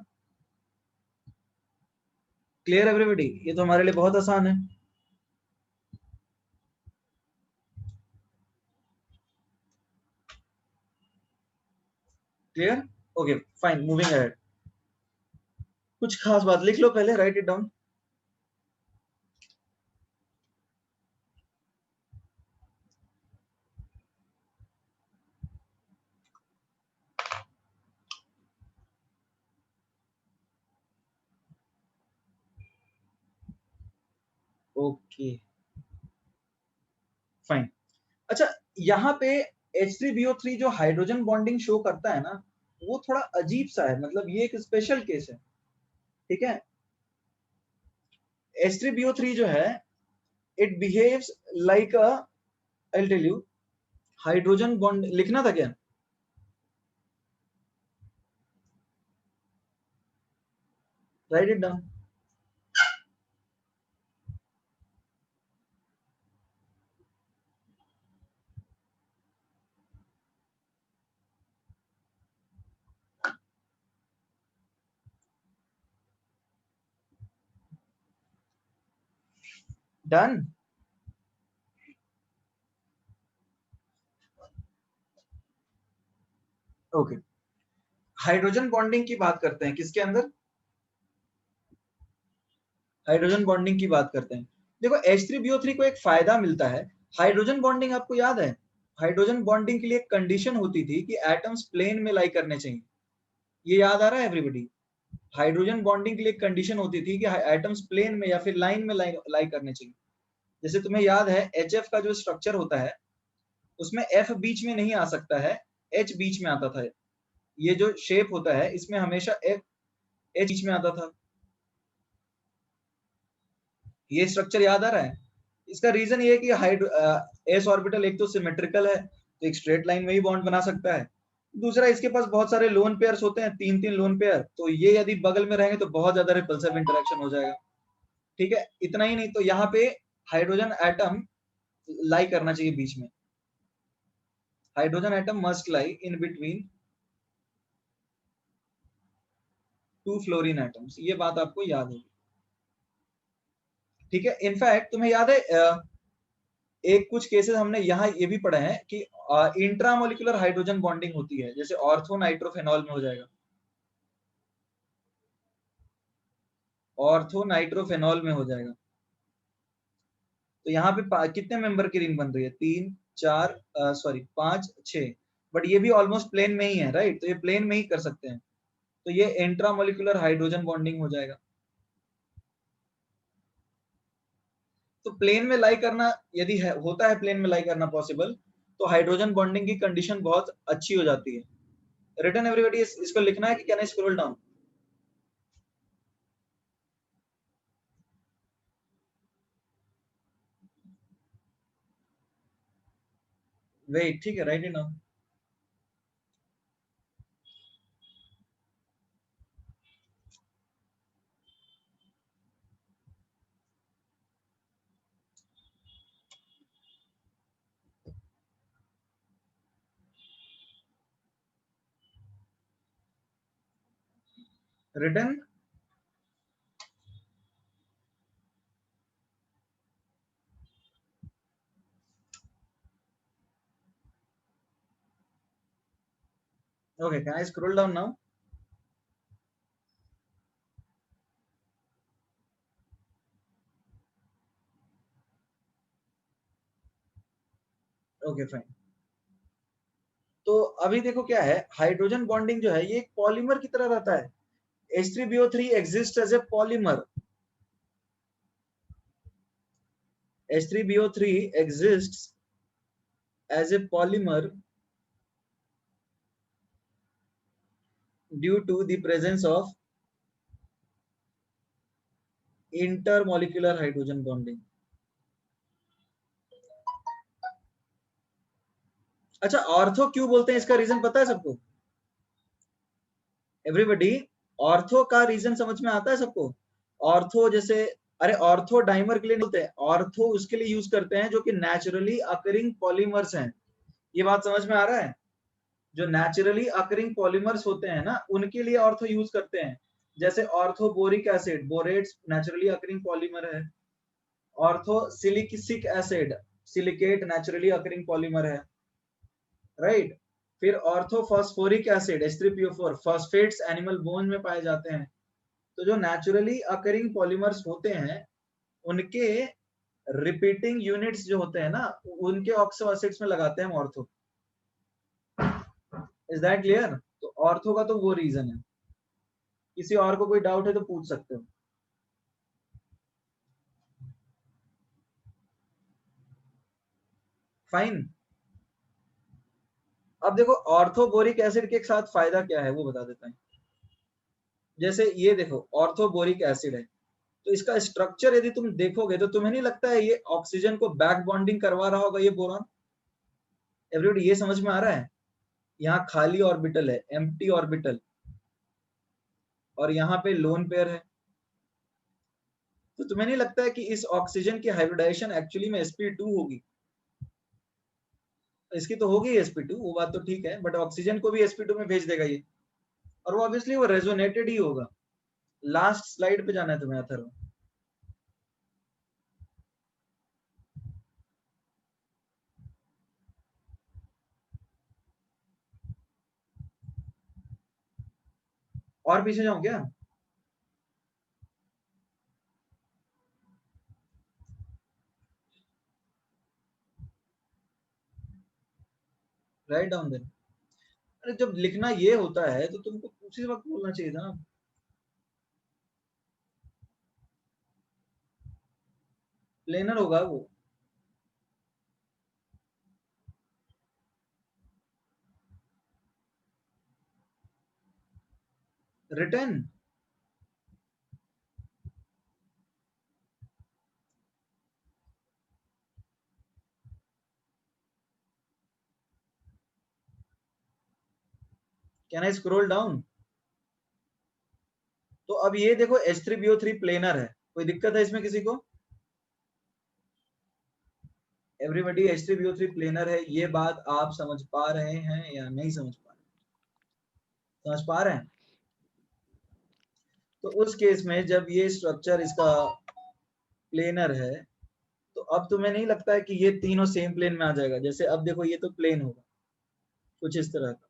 क्लियर एवरीबॉडी, ये तो हमारे लिए बहुत आसान है। Clear, okay fine, moving ahead, कुछ खास बात लिख लो पहले, right it down. Okay fine, अच्छा यहाँ पे H3BO3 जो हाइड्रोजन बॉन्डिंग शो करता है ना, वो थोड़ा अजीब सा है, मतलब ये एक स्पेशल केस है, ठीक है। H3BO3 जो है, it behaves like a, I tell you, hydrogen bond लिखना था क्या, write it down. Done. Okay, hydrogen bonding की बात करते हैं, किसके अंदर? हाइड्रोजन बॉन्डिंग की बात करते हैं। देखो H3BO3 को एक फायदा मिलता है। हाइड्रोजन बॉन्डिंग आपको याद है, हाइड्रोजन बॉन्डिंग के लिए एक कंडीशन होती थी कि एटम्स प्लेन में लाई करने चाहिए। ये याद आ रहा है एवरीबॉडी? हाइड्रोजन बॉन्डिंग के लिए एक कंडीशन होती थी कि एटम्स प्लेन में या फिर लाइन में लाई करने चाहिए। जैसे तुम्हें याद है HF का जो स्ट्रक्चर होता है उसमें F बीच में नहीं आ सकता है, H बीच में आता था। ये जो शेप होता है इसमें हमेशा H बीच में आता था। ये स्ट्रक्चर याद आ रहा है? इसका रीजन ये है कि एस ऑर्बिटल एक तो सिमेट्रिकल है, तो एक स्ट्रेट लाइन में ही बॉन्ड बना सकता है। दूसरा, इसके पास बहुत सारे लोन पेयर्स होते हैं, 3-3 लोन पेयर, तो ये यदि बगल में रहेंगे तो बहुत ज्यादा रिपल्सिव इंटरेक्शन हो जाएगा। ठीक है, इतना ही नहीं, तो यहाँ पे हाइड्रोजन एटम लाई करना चाहिए बीच में। Hydrogen atom must lie in between two fluorine atoms, ये बात आपको याद होगी। ठीक है, इनफैक्ट तुम्हें याद है एक कुछ केसेस हमने यहाँ ये भी पढ़े हैं कि इंट्रामोलिकुलर हाइड्रोजन बॉन्डिंग होती है, जैसे ऑर्थो नाइट्रोफेनॉल में हो जाएगा, ऑर्थो नाइट्रोफेनॉल में हो जाएगा। तो यहाँ पे कितने मेंबर की रिंग बन रही है? 3 4 सॉरी 5 6, बट ये भी ऑलमोस्ट प्लेन में ही है, राइट? तो ये प्लेन में ही कर सकते हैं, तो ये इंट्रामोलिकुलर हाइड्रोजन बॉन्डिंग हो जाएगा। तो प्लेन में लाई करना यदि है, होता है प्लेन में लाई करना पॉसिबल, तो हाइड्रोजन बॉन्डिंग की कंडीशन बहुत अच्छी हो जाती है। रिटर्न एवरीबॉडी, इसको लिखना है कि can I scroll down? Wait, ठीक है, write it down. Return, okay, can I scroll down now? Okay fine. तो अभी देखो क्या है, हाइड्रोजन बॉन्डिंग जो है ये एक पॉलीमर की तरह रहता है। H3BO3 exists as a polymer. H3BO3 exists as a polymer due to the presence of intermolecular hydrogen bonding. अच्छा, ऑर्थो क्यों बोलते हैं, इसका रीजन पता है सबको? एवरीबॉडी, ऑर्थो का रीजन समझ में आता है सबको? ऑर्थो जैसे, अरे ऑर्थो डाइमर के लिए नहीं बोलते हैं, ऑर्थो उसके लिए यूज करते हैं जो कि नेचुरली अकरिंग पॉलीमर्स हैं। ये बात समझ में आ रहा है? जो नेचुरली अकरिंग पॉलीमर्स होते हैं ना, उनके लिए ऑर्थो यूज करते हैं। जैसे orthoboric acid, borates naturally occurring polymer है। Ortho silicic acid, silicate naturally occurring polymer है, राइट? फिर orthophosphoric acid H3PO4, phosphates animal bone में पाए जाते हैं। तो जो नेचुरली अकरिंग पॉलीमर्स होते हैं उनके रिपीटिंग यूनिट्स जो होते हैं ना, उनके ऑक्सो एसिड्स में लगाते हैं ऑर्थो। Is that clear? तो ऑर्थो का तो वो रीजन है। किसी और को कोई डाउट है तो पूछ सकते हो। फाइन। अब देखो ऑर्थोबोरिक एसिड के साथ फायदा क्या है वो बता देता हूँ। जैसे ये देखो, ऑर्थोबोरिक एसिड है, तो इसका स्ट्रक्चर यदि तुम देखोगे तो तुम्हें नहीं लगता है ये ऑक्सीजन को बैक बॉन्डिंग करवा रहा होगा ये बोरॉन? एवरीबॉडी ये समझ में आ रहा है? यहाँ खाली ऑर्बिटल है, एम्प्टी ऑर्बिटल, और यहाँ पे लोन पेयर है। तो तुम्हें नहीं लगता है कि इस ऑक्सीजन की हाइब्रिडाइजेशन एक्चुअली में sp2 होगी? इसकी तो होगी sp2, वो बात तो ठीक है, बट ऑक्सीजन को भी sp2 में भेज देगा ये, और वो ऑब्वियसली वो रेजोनेटेड ही होगा। लास्ट स्लाइड पे जाना है तुम्हें, अथर्व। और पीछे जाऊं क्या? Write down then. अरे जब लिखना ये होता है तो तुमको उसी वक्त बोलना चाहिए था ना। प्लेनर होगा वो। Return. Can I scroll down? तो अब ये देखो H3BO3 प्लेनर है, कोई दिक्कत है इसमें किसी को? एवरीबॉडी H3BO3 प्लेनर है, ये बात आप समझ पा रहे हैं या नहीं समझ पा रहे? समझ पा रहे हैं? तो उस केस में जब ये स्ट्रक्चर इसका प्लेनर है, तो अब तुम्हें नहीं लगता है कि ये तीनों सेम प्लेन में आ जाएगा? जैसे अब देखो ये तो प्लेन होगा कुछ इस तरह का।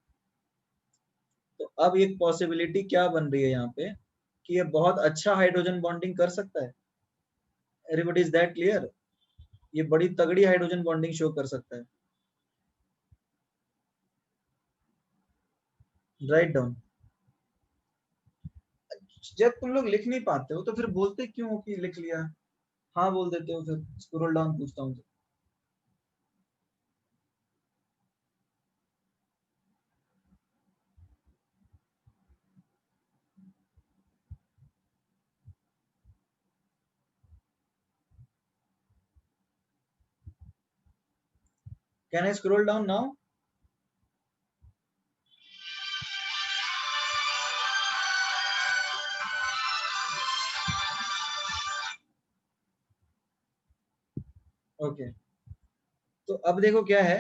तो अब एक पॉसिबिलिटी क्या बन रही है यहाँ पे कि ये बहुत अच्छा हाइड्रोजन बॉन्डिंग कर सकता है। Everybody is that clear? ये बड़ी तगड़ी हाइड्रोजन बॉन्डिंग शो कर सकता है। Write down. जब तुम लोग लिख नहीं पाते हो तो फिर बोलते क्यों हो कि लिख लिया? हाँ बोल देते हो, फिर स्क्रॉल डाउन पूछता हूँ तो। Can I scroll down now? Okay. तो अब देखो क्या है,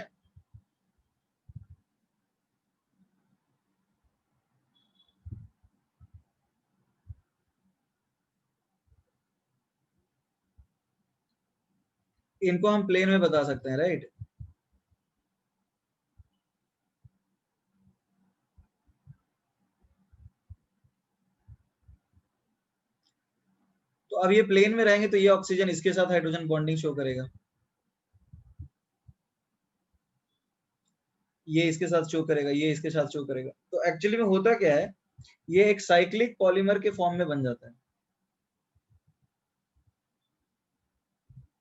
इनको हम प्लेन में बता सकते हैं, राइट? तो अब ये प्लेन में रहेंगे तो ये ऑक्सीजन इसके साथ हाइड्रोजन बॉन्डिंग शो करेगा, ये इसके साथ शो करेगा, ये इसके साथ शो करेगा। तो एक्चुअली में होता क्या है, ये एक साइक्लिक पॉलीमर के फॉर्म में बन जाता है।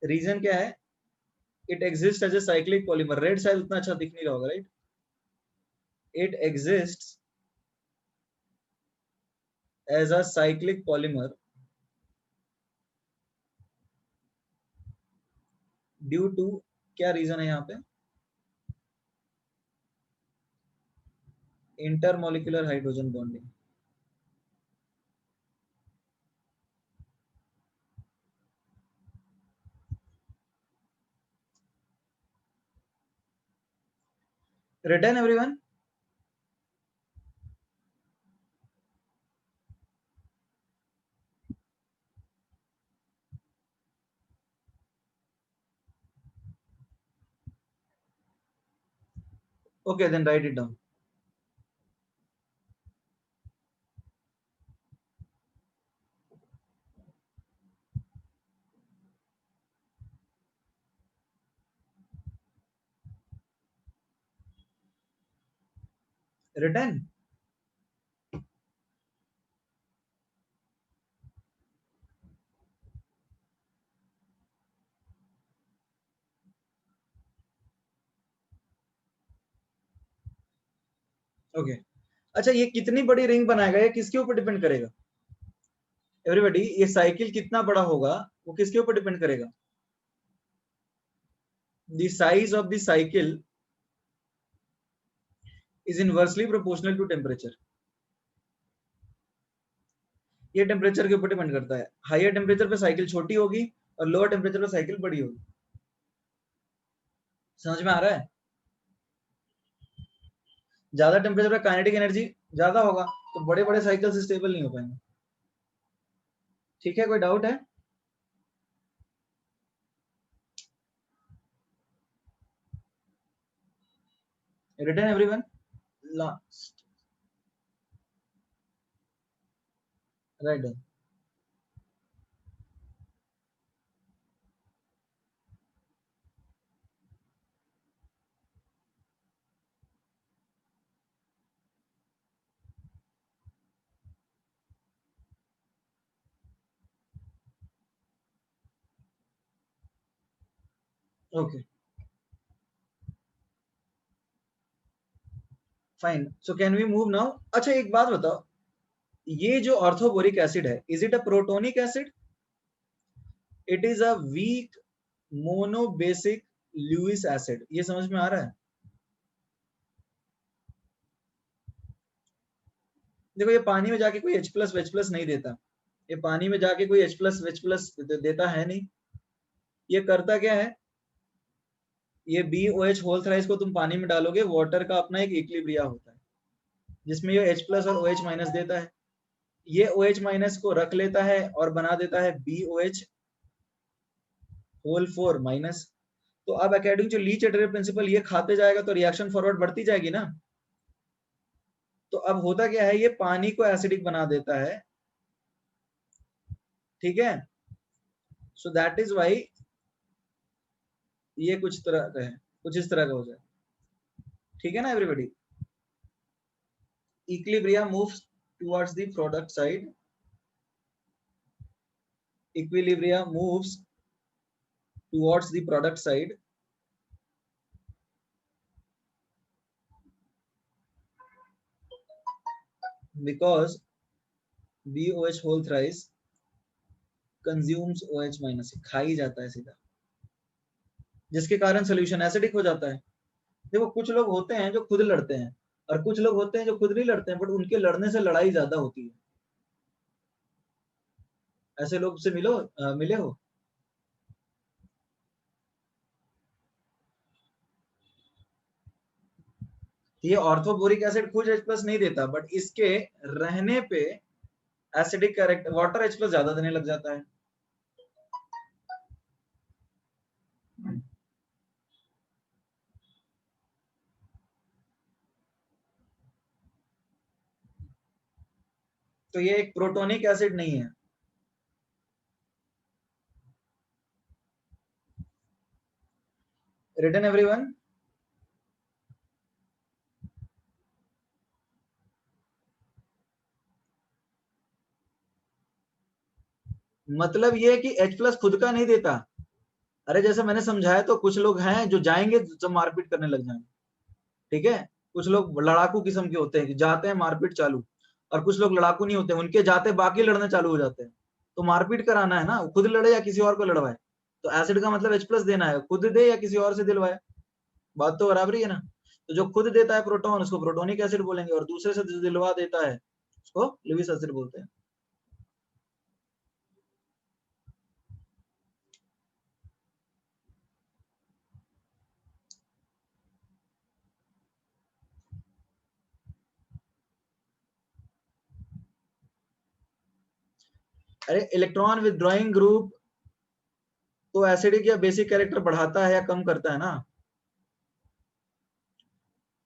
रीजन क्या है? It exist as a cyclic polymer. Red शायद उतना अच्छा दिख नहीं रहा होगा, right? It exist as a cyclic polymer due to, क्या रीजन है यहाँ पे? Intermolecular hydrogen bonding. Return everyone. Okay then write it down. Return. Okay. अच्छा ये कितनी बड़ी रिंग बनाएगा, ये किसके ऊपर डिपेंड करेगा? एवरीबॉडी ये साइकिल कितना बड़ा होगा वो किसके ऊपर डिपेंड करेगा? The size of the cycle is inversely proportional to temperature. ये टेम्परेचर के ऊपर डिपेंड करता है। हायर टेम्परेचर पे साइकिल छोटी होगी और लोअर टेम्परेचर पे साइकिल बड़ी होगी। समझ में आ रहा है? ज्यादा टेम्परेचर पे काइनेटिक एनर्जी ज्यादा होगा, तो बड़े बड़े साइकिल स्टेबल नहीं हो पाएंगे। ठीक है, कोई डाउट है? Return everyone. Last. Right. Okay fine, so can we move now? अच्छा एक बात बताओ, ये जो ऑर्थोबोरिक एसिड है, is it a protonic acid? It is a weak monobasic Lewis acid, ये समझ में आ रहा है? देखो ये पानी में जाके कोई H प्लस वेच प्लस नहीं देता, ये पानी में जाके कोई H प्लस वेच प्लस देता है नहीं। ये करता क्या है, ये BOH होल थ्राइस को तुम पानी में डालोगे, वाटर का अपना एक इक्विलिब्रिया होता है जिसमें ये H प्लस और OH माइनस देता है, ये OH माइनस को रख लेता है और बना देता है BOH होल 4 माइनस। तो अब अकॉर्डिंग टू ली-चैटरे प्रिंसिपल ये खाते जाएगा तो रिएक्शन फॉरवर्ड बढ़ती जाएगी ना। तो अब होता क्या है, ये पानी को एसिडिक बना देता है, ठीक है। सो दैट इज वाई ये कुछ तरह का है, कुछ इस तरह का हो जाए, ठीक है ना everybody. Equilibrium moves towards the product side. Equilibrium moves towards the product side because BOH whole thrice consumes OH minus, खा ही जाता है सीधा, जिसके कारण सोल्यूशन एसिडिक हो जाता है। देखो कुछ लोग होते हैं जो खुद लड़ते हैं और कुछ लोग होते हैं जो खुद नहीं लड़ते हैं, बट उनके लड़ने से लड़ाई ज्यादा होती है। ऐसे लोग से मिले हो? ये ऑर्थोबोरिक एसिड खुद H प्लस नहीं देता, बट इसके रहने पे acidic character water H plus ज्यादा देने लग जाता है। तो ये एक प्रोटोनिक एसिड नहीं है। Written everyone? मतलब ये है कि H प्लस खुद का नहीं देता। अरे जैसे मैंने समझाया, तो कुछ लोग हैं जो जाएंगे तो मारपीट करने लग जाएंगे, ठीक है। कुछ लोग लड़ाकू किस्म के होते हैं कि जाते हैं मारपीट चालू, और कुछ लोग लड़ाकू नहीं होते, उनके जाते बाकी लड़ने चालू हो जाते हैं। तो मारपीट कराना है ना, खुद लड़े या किसी और को लड़वाए। तो एसिड का मतलब H प्लस देना है, खुद दे या किसी और से दिलवाए, बात तो बराबर ही है ना। तो जो खुद देता है प्रोटॉन उसको प्रोटोनिक एसिड बोलेंगे, और दूसरे से दिलवा देता है उसको लुईस एसिड बोलते हैं। अरे इलेक्ट्रॉन विदड्रॉइंग ग्रुप तो एसिडिक या बेसिक कैरेक्टर बढ़ाता है या कम करता है ना।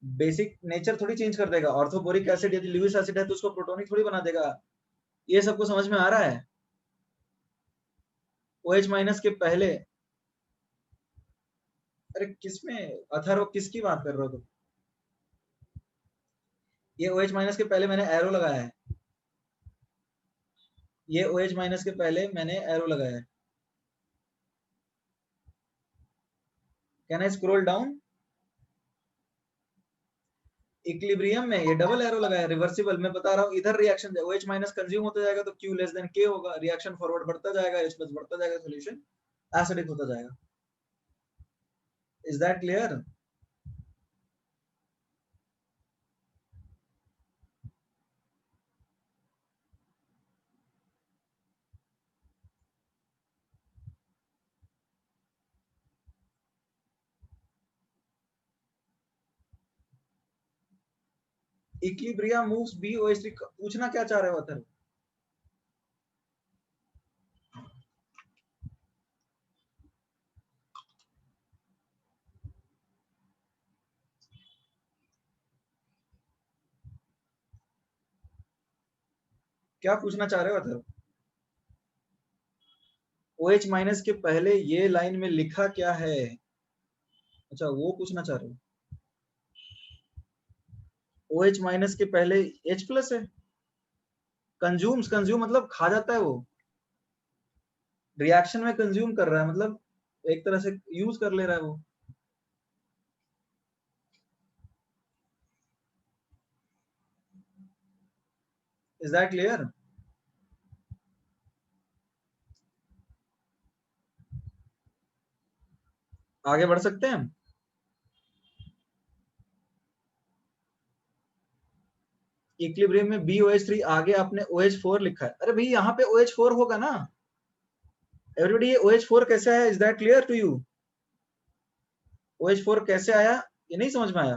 बेसिक नेचर थोड़ी चेंज कर देगा। ऑर्थोबोरिक एसिड यदि लुईस एसिड है तो उसको प्रोटोनिक थोड़ी बना देगा। ये सबको समझ में आ रहा है? OH माइनस के पहले, अरे किसमें अथर्व, किसकी बात कर रहे हो तुम? ये OH माइनस के पहले मैंने एरो लगाया है, ये OH माइनस के पहले मैंने एरो लगाया है। Can I scroll down? Equilibrium में ये डबल एरो लगाया, रिवर्सिबल। मैं बता रहा हूँ इधर रिएक्शन OH माइनस कंज्यूम होता जाएगा तो Q लेस देन K होगा, रिएक्शन फॉरवर्ड बढ़ता जाएगा, H प्लस बढ़ता जाएगा, सॉल्यूशन एसिडिक होता जाएगा। Is that clear? Equilibrium moves BOH, पूछना क्या चाह रहे हो अथर्व? क्या पूछना चाह रहे हो अथर्व? OH माइनस के पहले ये लाइन में लिखा क्या है? अच्छा वो पूछना चाह रहे हो। OH माइनस के पहले H प्लस है। कंज्यूम मतलब खा जाता है वो, रिएक्शन में कंज्यूम कर रहा है, मतलब एक तरह से यूज कर ले रहा है वो। Is that clear? आगे बढ़ सकते हैं हम। इक्विलिब्रियम में BOH3, आगे आपने OH4 लिखा है। अरे भाई यहाँ पे OH4 होगा ना एवरीबॉडी। ये OH4 कैसे आया? Is that clear to you? OH4 कैसे आया ये नहीं समझ में आया?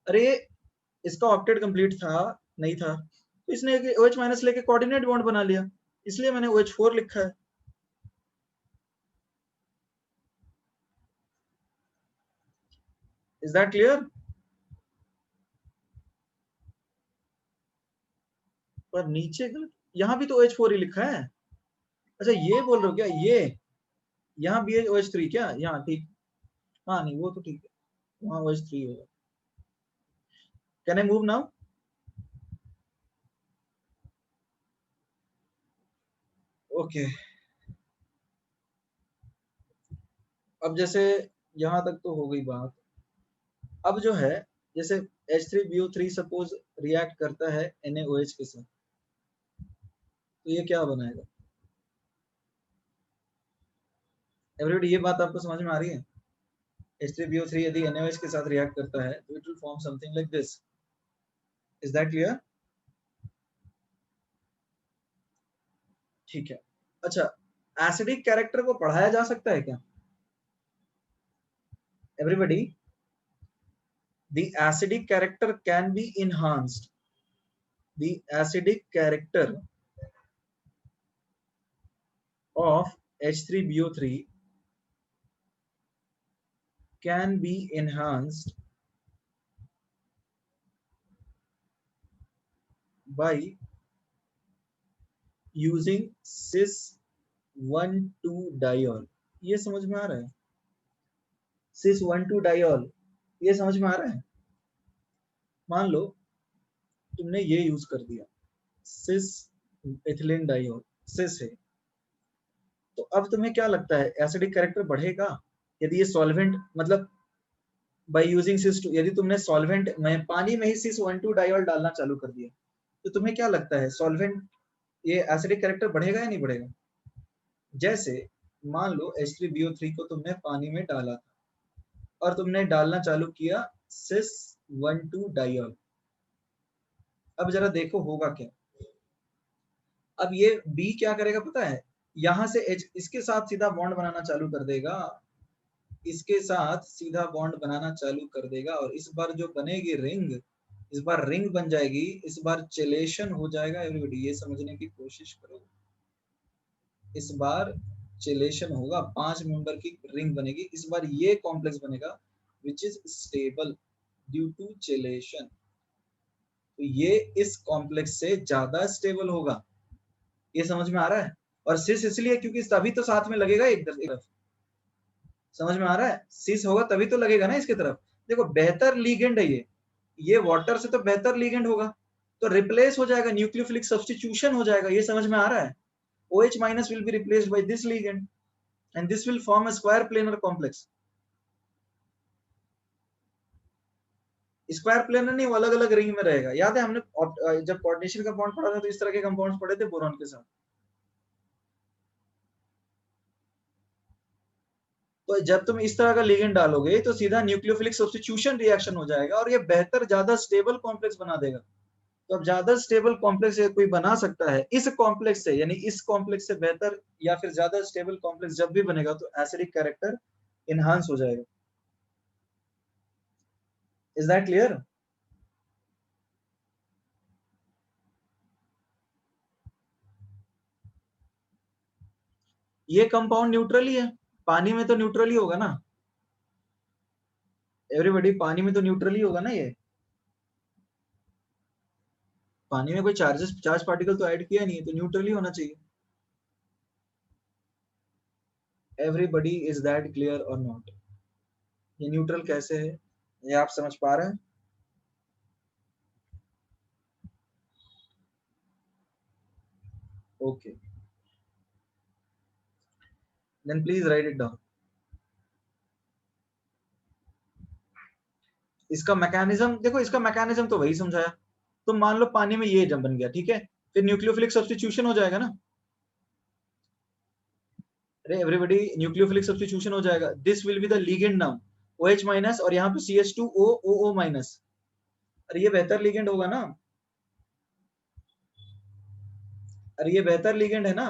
अरे इसका ऑक्टेट कंप्लीट था नहीं था, तो इसने OH माइनस लेके कोऑर्डिनेट बॉन्ड बना लिया, इसलिए मैंने OH4 लिखा है। Is that clear? पर नीचे यहाँ भी तो OH4 ही लिखा है। अच्छा ये बोल रहे हो क्या? ये यहाँ BOH3 क्या? यहाँ ठीक, हाँ नहीं वो तो ठीक है, वहाँ OH3 होगा। Can I move now? Okay. अब जैसे यहाँ तक तो हो गई बात। अब जो है जैसे H3BO3 सपोज रिएक्ट करता है NaOH के साथ, तो ये क्या बनाएगा? एवरीबॉडी ये बात आपको समझ में आ रही है? H3BO3 यदि NaOH के साथ रिएक्ट करता है तो it will form something like this. Is that clear? ठीक है। अच्छा एसिडिक कैरेक्टर को पढ़ाया जा सकता है क्या everybody? The acidic character can be enhanced. The acidic character of H3BO3 can be enhanced by using cis 1,2-diol। ये समझ में आ रहा है? cis 1,2-diol ये समझ में आ रहा है? मान लो तुमने ये यूज कर दिया सिस एथिलीन डाइऑल, सिस है, तो अब तुम्हें क्या लगता है एसिडिक कैरेक्टर बढ़ेगा यदि ये सॉल्वेंट, मतलब बाय यूजिंग सिस 2, यदि तुमने सॉल्वेंट में पानी में ही cis 1,2-डाइऑल डालना चालू कर दिया, तो तुम्हें क्या लगता है सॉल्वेंट ये एसिडिक कैरेक्टर बढ़ेगा या नहीं बढ़ेगा? जैसे मान लो H3BO3 को तुमने पानी में डाला था और तुमने डालना चालू किया cis 1,2-डाइऑल। अब जरा देखो होगा क्या। अब ये B क्या करेगा पता है? यहां से H इसके साथ सीधा बॉन्ड बनाना चालू कर देगा, इसके साथ सीधा बॉन्ड बनाना चालू कर देगा, और इस बार जो बनेगी रिंग, इस बार रिंग बन जाएगी, इस बार चेलेशन हो जाएगा। एवरीबॉडी ये समझने की कोशिश करो, इस बार चेलेशन होगा, 5 मेंबर की रिंग बनेगी, इस बार ये कॉम्प्लेक्स बनेगा which is stable due to chelation. तो ये इस कॉम्प्लेक्स से ज्यादा स्टेबल होगा, ये समझ में आ रहा है? और सिस इसलिए क्योंकि तभी तो साथ में लगेगा एक तरफ, समझ में आ रहा है? सिस होगा तभी तो लगेगा ना इसके तरफ। देखो बेहतर लीगेंड है ये वाटर से तो बेहतर लीगेंड होगा, तो रिप्लेस हो जाएगा, न्यूक्लियोफिलिक सब्स्टिट्यूशन हो जाएगा, ये समझ में आ रहा है? OH minus will be replaced by this ligand and this will form a square planar complex. Square planar नहीं, वो अलग अलग रिंग में रहेगा। याद है हमने जब कोऑर्डिनेशन का बॉन्ड पढ़ा था तो इस तरह के कंपाउंड्स पढ़े थे बोरॉन के साथ। तो जब तुम इस तरह का लिगेंड डालोगे तो सीधा न्यूक्लियोफिलिक सब्स्टिट्यूशन रिएक्शन हो जाएगा और ये बेहतर ज्यादा स्टेबल कॉम्प्लेक्स बना देगा। तो अब ज्यादा स्टेबल कॉम्प्लेक्स कोई बना सकता है इस कॉम्प्लेक्स से, यानी इस कॉम्प्लेक्स से बेहतर या फिर ज्यादा स्टेबल कॉम्प्लेक्स जब भी बनेगा तो एसिडिक कैरेक्टर इनहांस हो जाएगा। Is that clear? ये कंपाउंड न्यूट्रल ही है, पानी में तो न्यूट्रल ही होगा ना एवरीबॉडी, पानी में तो न्यूट्रल ही होगा ना ये। पानी में कोई चार्ज पार्टिकल तो ऐड किया नहीं है, तो न्यूट्रल ही होना चाहिए। एवरीबडी इज दैट क्लियर और नॉट? ये न्यूट्रल कैसे है, ये आप समझ पा रहे हैं? Okay, then please write it down. इसका मैकेनिज्म देखो, इसका मैकेनिज्म तो वही समझाया। तो मान लो पानी में ये जब बन गया, ठीक है, फिर न्यूक्लियोफिलिक सब्स्टिट्यूशन हो जाएगा ना। अरे एवरीबॉडी, न्यूक्लियोफिलिक सब्स्टिट्यूशन हो जाएगा। This will be the ligand now, OH minus, और यहाँ पे CH2O OO माइनस। अरे ये बेहतर लिगेंड होगा ना, अरे ये बेहतर लिगेंड है ना।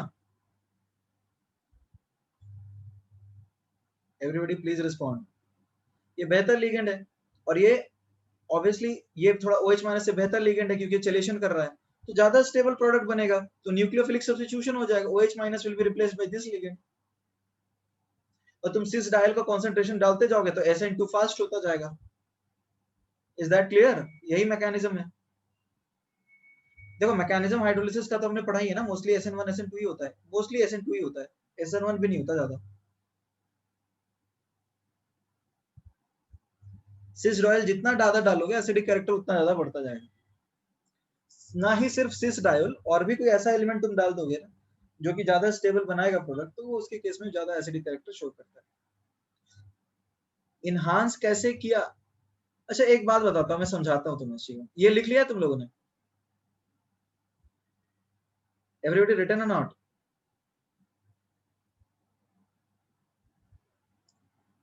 एवरीबॉडी प्लीज रिस्पॉन्ड, ये बेहतर लिगेंड है। और ये ऑब्वियसली ये थोड़ा OH माइनस से बेहतर लिगेंड है, क्योंकि चलेशन कर रहा है, तो ज्यादा स्टेबल प्रोडक्ट बनेगा, तो न्यूक्लियोफिलिक सब्स्टिट्यूशन हो जाएगा, OH minus will be replaced by this ligand. और तुम सिस डायल का कंसंट्रेशन डालते जाओगे तो SN2 फास्ट होता जाएगा। Is that clear? यही मैकेनिज्म है। देखो मैकेनिज्म हाइड्रोलिसिस का तो हमने पढ़ा ही है ना, मोस्टली SN1 SN2 ही होता है, मोस्टली SN2 ही होता है, SN1 भी नहीं होता ज्यादा। सिस डायल जितना ज्यादा डालोगे एसिडिक कैरेक्टर उतना ज्यादा बढ़ता जाएगा। ना ही सिर्फ सिस डायल, और भी कोई ऐसा एलिमेंट तुम डाल दोगे ना जो कि ज्यादा स्टेबल बनाएगा प्रोडक्ट, तो वो उसके केस में ज्यादा एसिडिक कैरेक्टर शो करता है। इनहांस कैसे किया? अच्छा एक बात बताता हूँ, मैं समझाता हूँ तुम्हें इस चीज में। ये लिख लिया तुम लोगों ने? एवरीबॉडी रिटन और नॉट?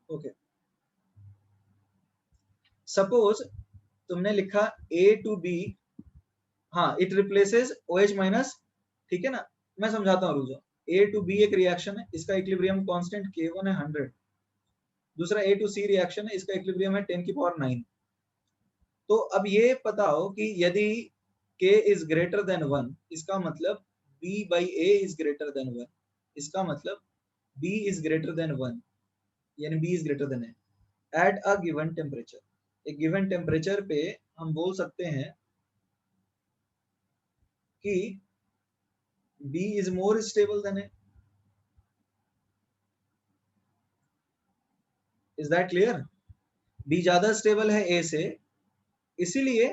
ओके, सपोज तुमने लिखा A to B, हाँ इट रिप्लेसेस OH माइनस, ठीक है ना। मैं समझाता हूँ, रुक जाओ। A to B एक रिएक्शन है, इसका इक्विलिब्रियम कांस्टेंट K1 है 100। दूसरा A to C रिएक्शन है, इसका इक्विलिब्रियम है 10 की पावर 9। तो अब ये पता हो कि यदि K इज ग्रेटर देन 1, इसका मतलब B/A इज ग्रेटर देन 1, इसका मतलब B इज ग्रेटर देन 1, यानी B is greater than A at a given temperature. एक गिवन टेम्परेचर पे हम बोल सकते हैं कि B is more stable than A. Is that clear? B ज्यादा स्टेबल है A से, इसीलिए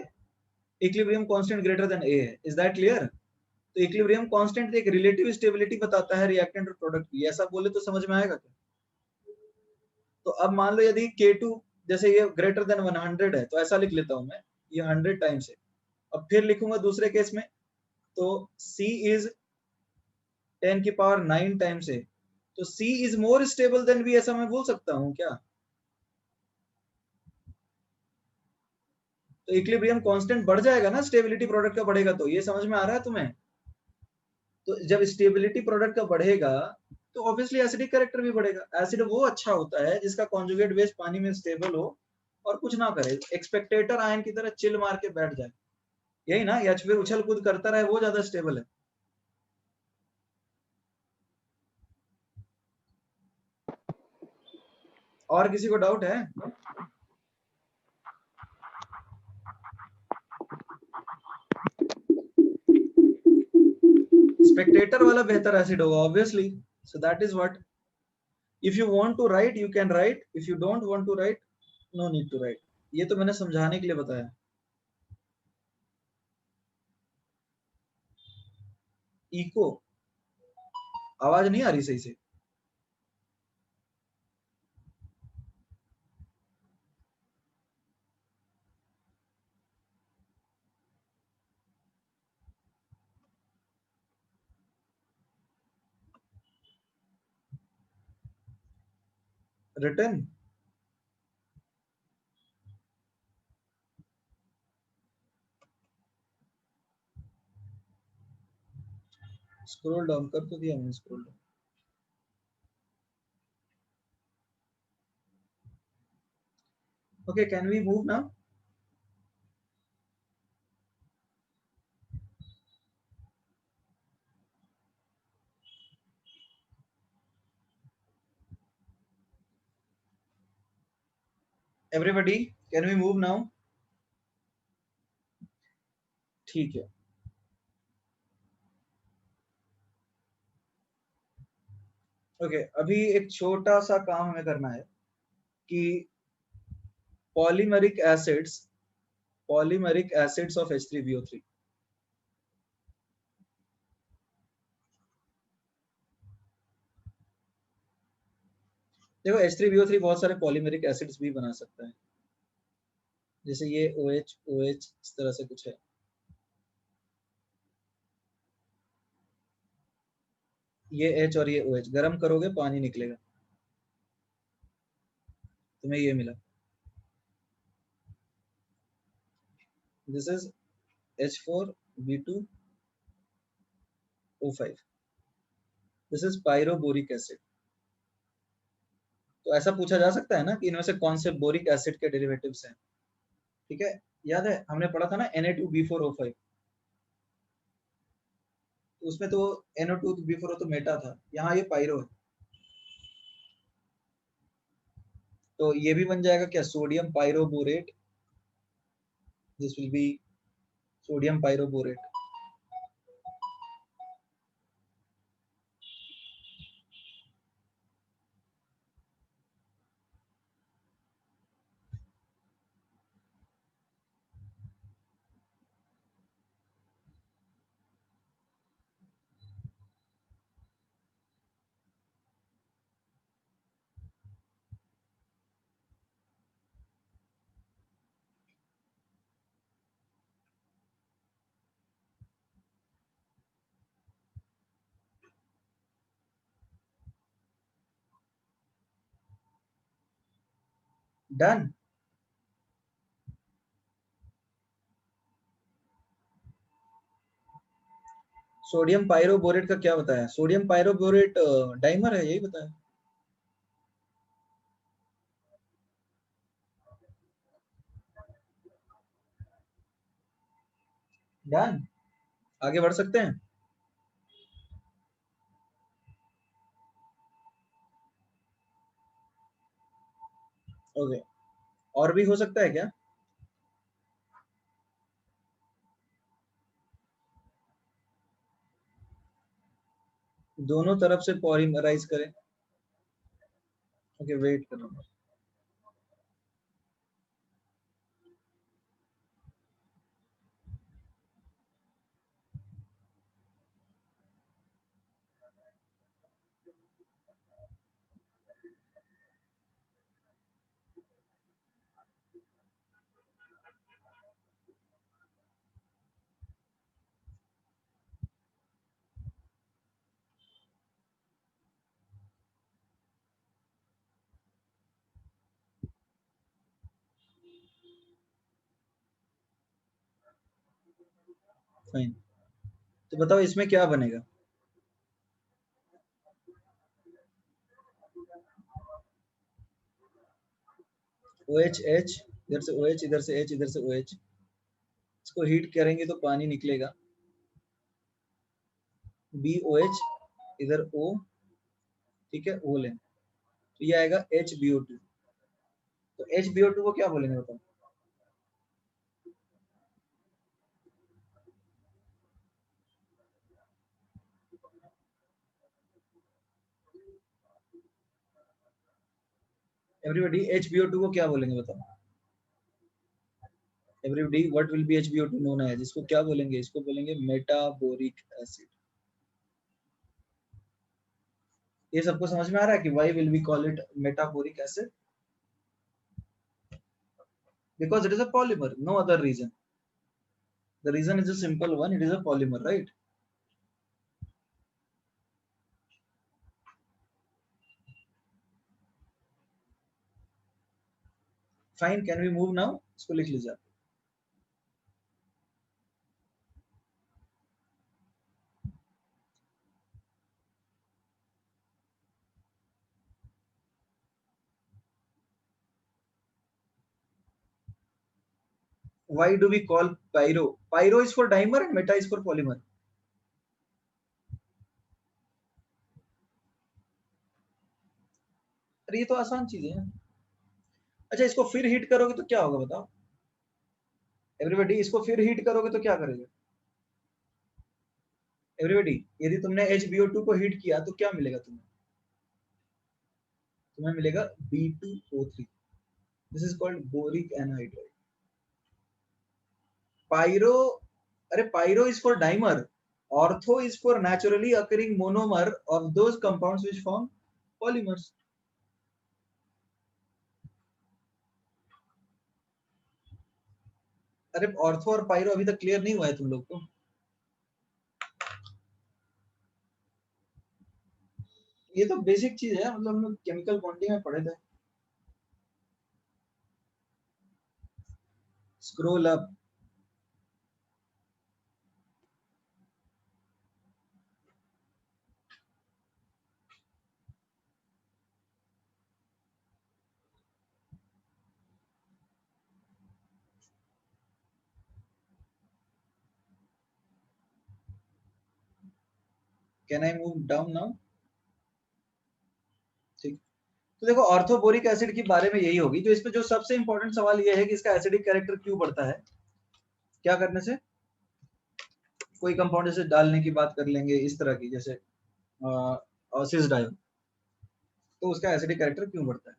equilibrium constant greater than A है। Is that clear? तो इक्विलिब्रियम कांस्टेंट एक रिलेटिव स्टेबिलिटी बताता है रिएक्टेंट और प्रोडक्ट की। ऐसा बोले तो समझ में आएगा क्या? तो अब मान लो यदि K2 जैसे ये ग्रेटर देन 100 है, तो ऐसा लिख लेता हूं मैं, ये 100 टाइम्स है। अब फिर लिखूंगा दूसरे केस में, तो C इज 10 की पावर 9 टाइम्स है, तो C is more stable then B, ऐसा मैं बोल सकता हूँ क्या? तो इक्विलिब्रियम कांस्टेंट बढ़ जाएगा ना, स्टेबिलिटी प्रोडक्ट का बढ़ेगा, तो ये समझ में आ रहा है तुम्हें? तो जब स्टेबिलिटी प्रोडक्ट का बढ़ेगा तो ऑब्वियसली एसिडिक कैरेक्टर भी बढ़ेगा। एसिड वो अच्छा होता है जिसका कॉन्जुगेट बेस पानी में स्टेबल हो और कुछ ना करे, एक्सपेक्टेटर आयन की तरह चिल मार के बैठ जाए, यही ना, या फिर उछल कूद करता रहे, वो ज्यादा स्टेबल है। और किसी को डाउट है? स्पेक्टेटर वाला बेहतर एसिड होगा obviously, so that is what. If you want to write you can write, if you don't want to write no need to write. ये तो मैंने समझाने के लिए बताया। इको, आवाज नहीं आ रही सही से? रिटर्न, स्क्रॉल डाउन कर तो दिया मैंने, scroll down. Okay, can we move now? Everybody, can we move now? ठीक है, ओके, अभी एक छोटा सा काम हमें करना है कि पॉलीमेरिक एसिड्स ऑफ H3BO3। देखो H3BO3 बहुत सारे पॉलीमेरिक एसिड्स भी बना सकता है, जैसे ये OH इस तरह से कुछ है। ये H और ये OH गर्म करोगे पानी निकलेगा, तुम्हें ये मिला। This is H4B2O5। This is pyroboric acid. तो ऐसा पूछा जा सकता है ना कि इनमें से कौन से बोरिक एसिड के डेरिवेटिव्स हैं। ठीक है, याद है हमने पढ़ा था ना Na2B4O5, तो उसमें तो NO2B4O तो मेटा था, यहाँ ये पायरो है। तो ये भी बन जाएगा क्या, sodium pyroborate. This will be sodium pyroborate. Done. Sodium pyroborate का क्या बताया, सोडियम पायरोबोरेट डाइमर है, यही बताया। डन, आगे बढ़ सकते हैं। ओके, और भी हो सकता है क्या। दोनों तरफ से पॉलीमराइज करें। ओके, वेट करो। फाइन, तो बताओ इसमें क्या बनेगा। OH H, इधर से OH, इधर से H, इधर से OH। इसको हीट करेंगे तो पानी निकलेगा। BOH, इधर O, ठीक है, O लें, तो ये आएगा HBO2। तो HBO2 को क्या बोलेंगे बताओ। एवरीबॉडी, HBO2 को क्या बोलेंगे बताओ। Everybody, what will be HBO2 known as, इसको क्या बोलेंगे, इसको बोलेंगे मेटाबोरिक एसिड। ये सबको समझ में आ रहा है कि why will we call it metaboric acid? Because it is a polymer, no other reason. The reason is a simple one, it is a polymer, right? Fine, can we move now? इसको लिख लीजिए। Why do we call pyro? Pyro is for dimer and meta is for polymer. अरे ये तो आसान चीज है। अच्छा, इसको फिर हीट करोगे तो क्या होगा बताओ। एवरीबॉडी, इसको फिर हीट करोगे तो क्या करेगा। एवरीबॉडी, यदि तुमने HBO2 को हीट किया तो क्या मिलेगा तुम्हें। तुम्हें मिलेगा B2O3। This is called boric anhydride. Pyro, अरे pyro is for dimer, ortho is for naturally occurring monomer of those compounds which form polymers. अरे ऑर्थो और पायरो अभी तक क्लियर नहीं हुआ है तुम लोग को? ये तो बेसिक चीज है, मतलब हम लोग केमिकल बॉन्डिंग में पढ़े थे। Scroll up. Can I move down now? ठीक। तो देखो ऑर्थोबोरिक एसिड के बारे में यही होगी, जो इसमें जो सबसे इंपॉर्टेंट सवाल ये है कि इसका एसिडिक कैरेक्टर क्यों बढ़ता है, क्या करने से? कोई कंपाउंड जैसे डालने की बात कर लेंगे इस तरह की, जैसे सिस डायो, तो उसका एसिडिक कैरेक्टर क्यों बढ़ता है?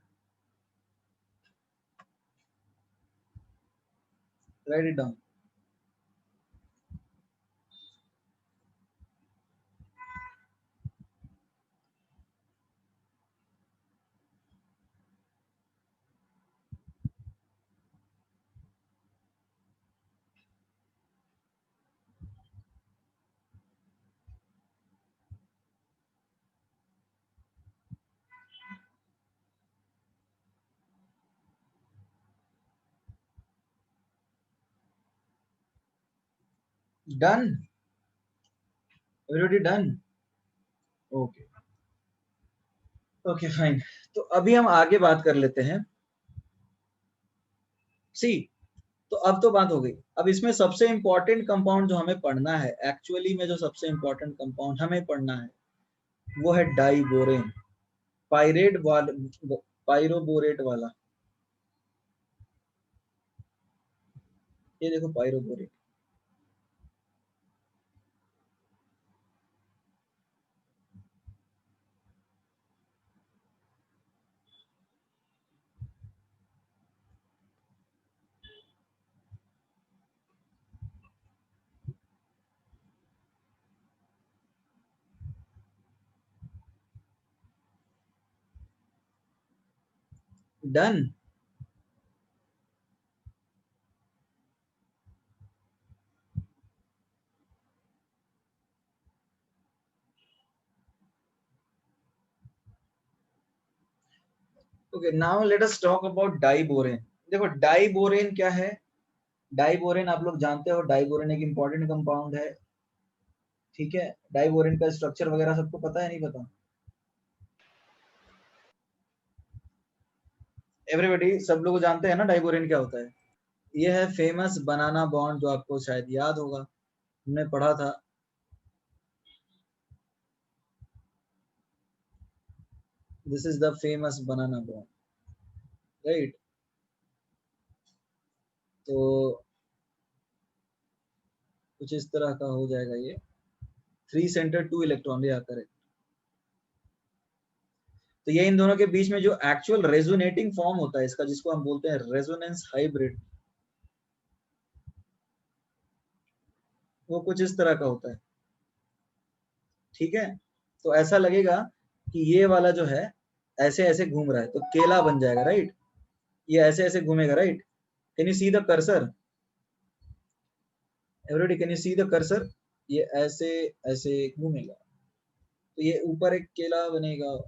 Write it down. Done, everybody done? Okay, okay fine. तो अभी हम आगे बात कर लेते हैं। सी, तो अब तो बात हो गई। अब इसमें सबसे इंपॉर्टेंट कंपाउंड जो हमें पढ़ना है, एक्चुअली में जो सबसे इंपॉर्टेंट कंपाउंड हमें पढ़ना है वो है डाइबोरेन। पायरेट वाला, पायरोबोरेट वाला, ये देखो pyroborate. Done. Okay, now let us talk about diborane. देखो डाइबोरेन क्या है? डाइबोरेन आप लोग जानते हो, डाइबोरेन एक इंपॉर्टेंट कंपाउंड है। ठीक है, डाइबोरेन का स्ट्रक्चर वगैरह सबको पता है, नहीं पता? एवरीबॉडी, सब लोग जानते हैं ना डाइबोरेन क्या होता है? ये है फेमस बनाना बॉन्ड, जो आपको शायद याद होगा, हमने पढ़ा था। This is the famous banana bond, right? तो कुछ इस तरह का हो जाएगा ये, 3 सेंटर 2 इलेक्ट्रॉन ले आकर है। तो ये इन दोनों के बीच में जो एक्चुअल रेजोनेटिंग फॉर्म होता है इसका, जिसको हम बोलते हैं रेजोनेंस हाइब्रिड, वो कुछ इस तरह का होता है। ठीक है, तो ऐसा लगेगा कि ये वाला जो है ऐसे ऐसे घूम रहा है, तो केला बन जाएगा, राइट? ये ऐसे ऐसे घूमेगा, right? Can you see the cursor? Everybody can you see the cursor? ये ऐसे ऐसे घूमेगा, तो ये ऊपर एक केला बनेगा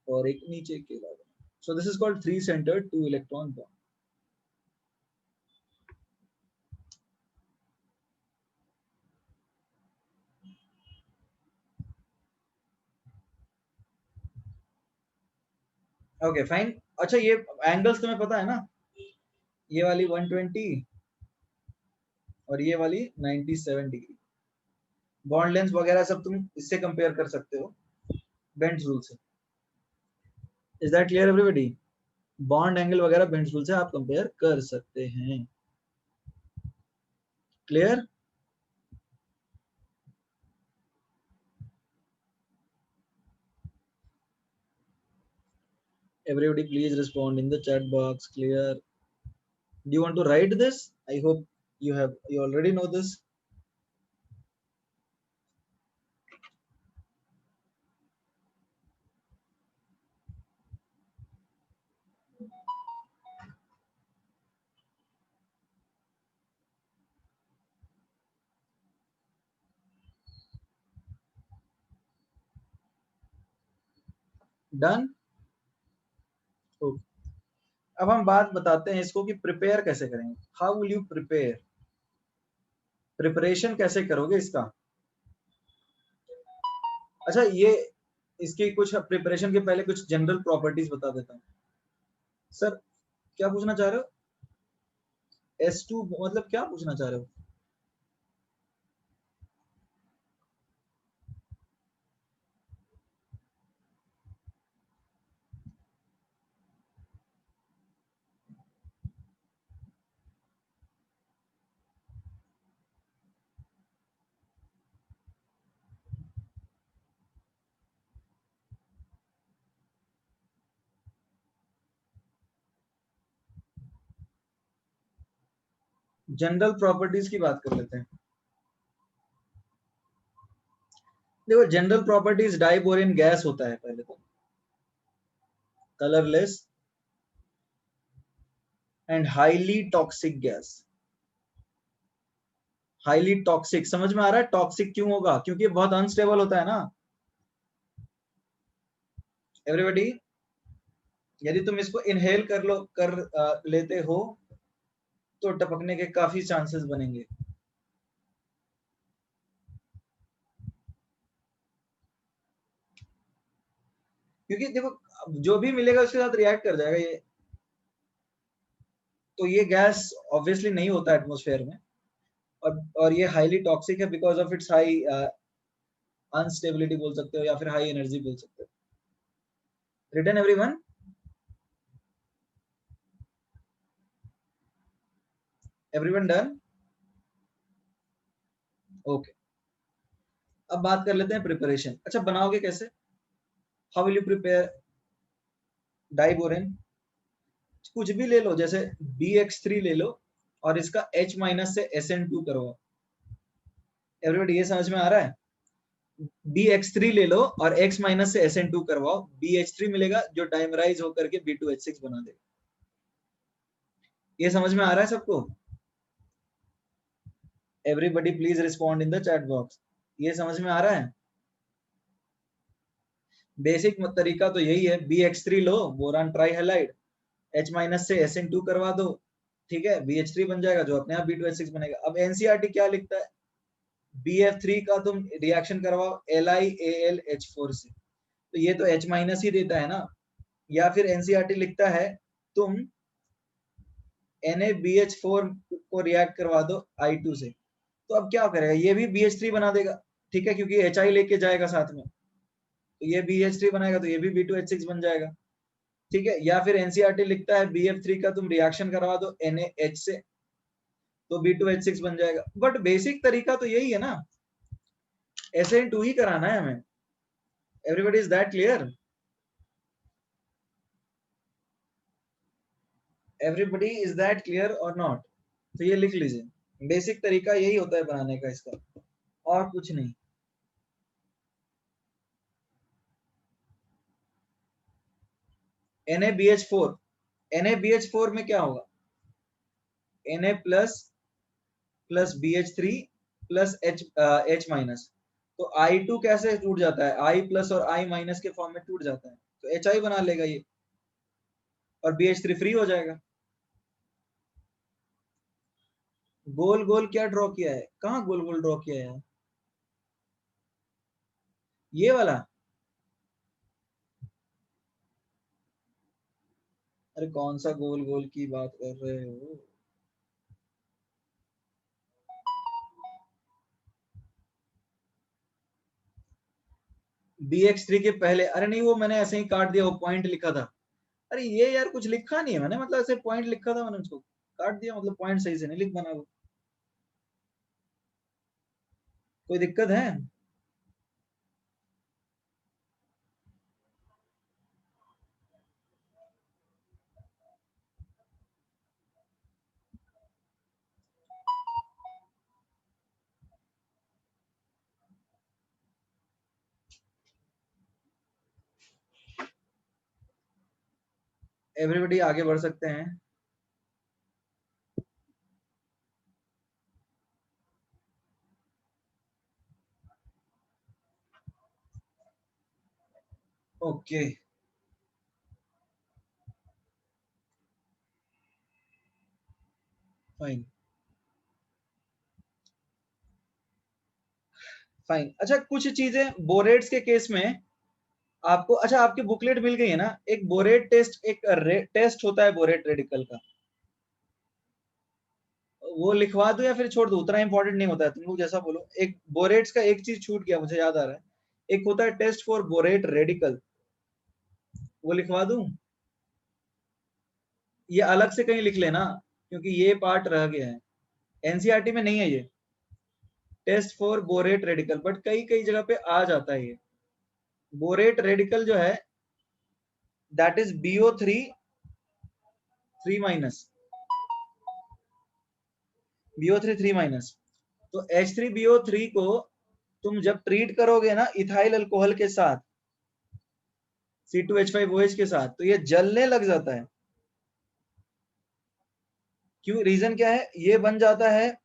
और एक नीचे केला बनेगा। सो this is called 3 centre 2 electron bond. Okay fine. अच्छा, ये एंगल्स तुम्हें पता है ना? ये वाली 120 और ये वाली 97 डिग्री। बॉन्ड लेंथ वगैरह सब तुम इससे कंपेयर कर सकते हो, बेंट्स रूल से। Is that clear everybody? Bond angle वगैरह बेंट्स रूल से आप कंपेयर कर सकते हैं। Clear? Everybody please respond in the chat box. Clear? Do you want to write this? I hope you already know this. Done? Okay. अब हम बात बताते हैं इसको कि प्रिपेयर कैसे करेंगे. How will you prepare? Preparation कैसे करोगे इसका? अच्छा, ये इसकी कुछ प्रिपरेशन के पहले कुछ जनरल प्रॉपर्टीज बता देता हूँ. सर क्या पूछना चाह रहे हो? S2 मतलब क्या पूछना चाह रहे हो? जनरल प्रॉपर्टीज की बात कर लेते हैं. देखो, जनरल प्रॉपर्टीज डाइबोरिन गैस होता है पहले तो, colourless and highly toxic gas. Highly toxic समझ में आ रहा है? टॉक्सिक क्यों होगा? क्योंकि बहुत अनस्टेबल होता है ना. एवरीबॉडी, यदि तुम इसको इनहेल कर लेते हो तो टपकने के काफी चांसेस बनेंगे. क्योंकि देखो, जो भी मिलेगा उसके साथ रिएक्ट कर जाएगा ये. तो ये गैस ऑब्वियसली नहीं होता एटमॉस्फेयर में. और ये हाईली टॉक्सिक है because of its high instability बोल सकते हो या फिर हाई एनर्जी बोल सकते हो. Written everyone? Everyone done? Okay. अब बात कर लेते हैं प्रिपरेशन. अच्छा, बनाओगे कैसे? How will you prepare diborane? कुछ भी ले लो, जैसे BX3 ले लो और इसका H माइनस से SN2 करवाओ. एवरीबॉडी ये समझ में आ रहा है? BX3 ले लो और X माइनस से SN2 करवाओ. BH3 मिलेगा जो डाइमराइज होकर के B2H6 बना देगा. ये समझ में आ रहा है सबको? Everybody please respond in the chat box. ये समझ में आ रहा है? बेसिक तरीका तो यही है. BX3 लो, बोरान ट्राइहैलाइड, H माइनस से SN2 करवा दो, ठीक है, BH3 बन जाएगा जो अपने आप B2H6 बनेगा. अब NCERT क्या लिखता है? BF3 का तुम रिएक्शन करवाओ LiAlH4 से, तो ये तो H माइनस ही देता है ना. या फिर NCERT लिखता है तुम NaBH4 को रिएक्ट करवा दो I2 से, तो अब क्या करेगा? ये भी BH3 बना देगा, ठीक है, क्योंकि HI लेके जाएगा साथ में, तो ये BH3 बनाएगा तो ये भी B2H6 बन जाएगा, ठीक है. या फिर NCERT लिखता है BF3 का तुम रिएक्शन करवा दो NaH से, तो B2H6 बन जाएगा. बट बेसिक तरीका तो यही है ना, SN2 ही कराना है हमें. Everybody is that clear? Everybody is that clear और नॉट? तो ये लिख लीजिए, बेसिक तरीका यही होता है बनाने का इसका, और कुछ नहीं. NaBH4, NaBH4 में क्या होगा? Na plus BH3 plus H minus, तो I2 कैसे टूट जाता है? I प्लस और I माइनस के फॉर्म में टूट जाता है, तो HI बना लेगा ये और BH3 फ्री हो जाएगा. गोल गोल क्या ड्रॉ किया है? कहाँ गोल गोल ड्रॉ किया है? ये वाला? अरे कौन सा गोल गोल की बात कर रहे हो? BX3 के पहले? अरे नहीं, वो मैंने ऐसे ही काट दिया, वो पॉइंट लिखा था. अरे ये यार कुछ लिखा नहीं है मैंने, मतलब ऐसे पॉइंट लिखा था मैंने, उसको काट दिया, मतलब पॉइंट सही से नहीं लिख बना. वो कोई दिक्कत है? एवरीबॉडी आगे बढ़ सकते हैं। Okay fine fine. अच्छा कुछ चीजें बोरेट्स के केस में आपको, अच्छा आपकी बुकलेट मिल गई है ना, एक बोरेट टेस्ट, एक टेस्ट होता है बोरेट रेडिकल का, वो लिखवा दो या फिर छोड़ दो, उतना इंपॉर्टेंट नहीं होता है, तुम लोग जैसा बोलो। एक बोरेट्स का एक चीज छूट गया, मुझे याद आ रहा है, एक होता है टेस्ट फॉर बोरेट रेडिकल, वो लिखवा दूं? ये अलग से कहीं लिख लेना, क्योंकि ये पार्ट रह गया है, एनसीईआरटी में नहीं है ये test for borate radical, but कई कई जगह पे आ जाता है ये। बोरेट रेडिकल जो है दैट इज BO3 3 BO3 3 तो H3BO3 को तुम जब ट्रीट करोगे ना इथाइल अल्कोहल के साथ, C2H5OH के साथ, तो ये जलने लग जाता है। क्यों, रीजन क्या है? ये बन जाता है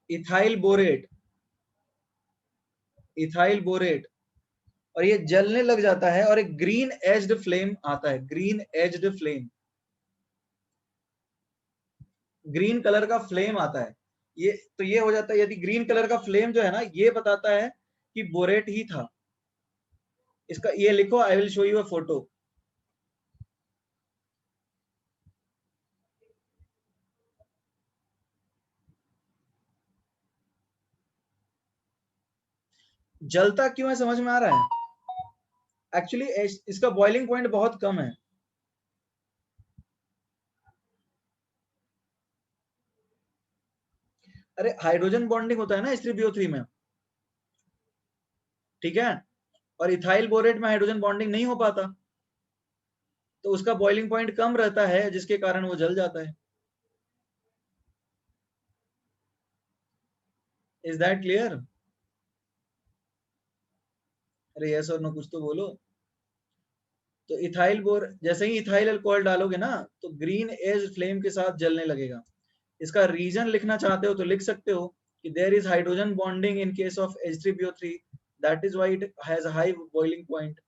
इथाइल बोरेट, इथाइल बोरेट, और ये जलने लग जाता है और एक ग्रीन एज्ड फ्लेम आता है, green aged flame, green colour का फ्लेम आता है। ये तो ये हो जाता है, यदि ग्रीन कलर का फ्लेम जो है ना, ये बताता है कि बोरेट ही था इसका। ये लिखो, I will show you a photo. जलता क्यों है समझ में आ रहा है? एक्चुअली इसका बॉइलिंग पॉइंट बहुत कम है। अरे हाइड्रोजन बॉन्डिंग होता है ना H3BO3 में, ठीक है, और इथाइल बोरेट में हाइड्रोजन बॉन्डिंग नहीं हो पाता, तो उसका बॉइलिंग पॉइंट कम रहता है, जिसके कारण वो जल जाता है। Is that clear? अरे यस और नो कुछ तो बोलो। तो इथाइल बोर, जैसे ही इथाइल अल्कोहल डालोगे ना, तो ग्रीन एज फ्लेम के साथ जलने लगेगा। इसका रीजन लिखना चाहते हो तो लिख सकते हो कि there is hydrogen bonding in case of H3BO3, that is why it has a high boiling point,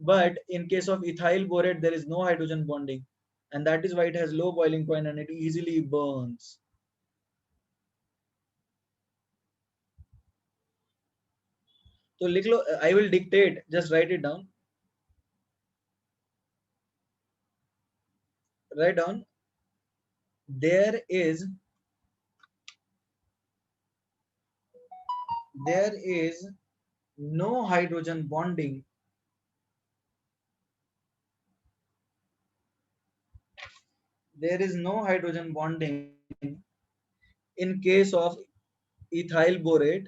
but in case of ethyl borate there is no hydrogen bonding, and that is why it has low boiling point and it easily burns. तो लिख लो, I will dictate, just write it down, write down, there there is no hydrogen bonding, there is no hydrogen bonding in case of ethyl borate,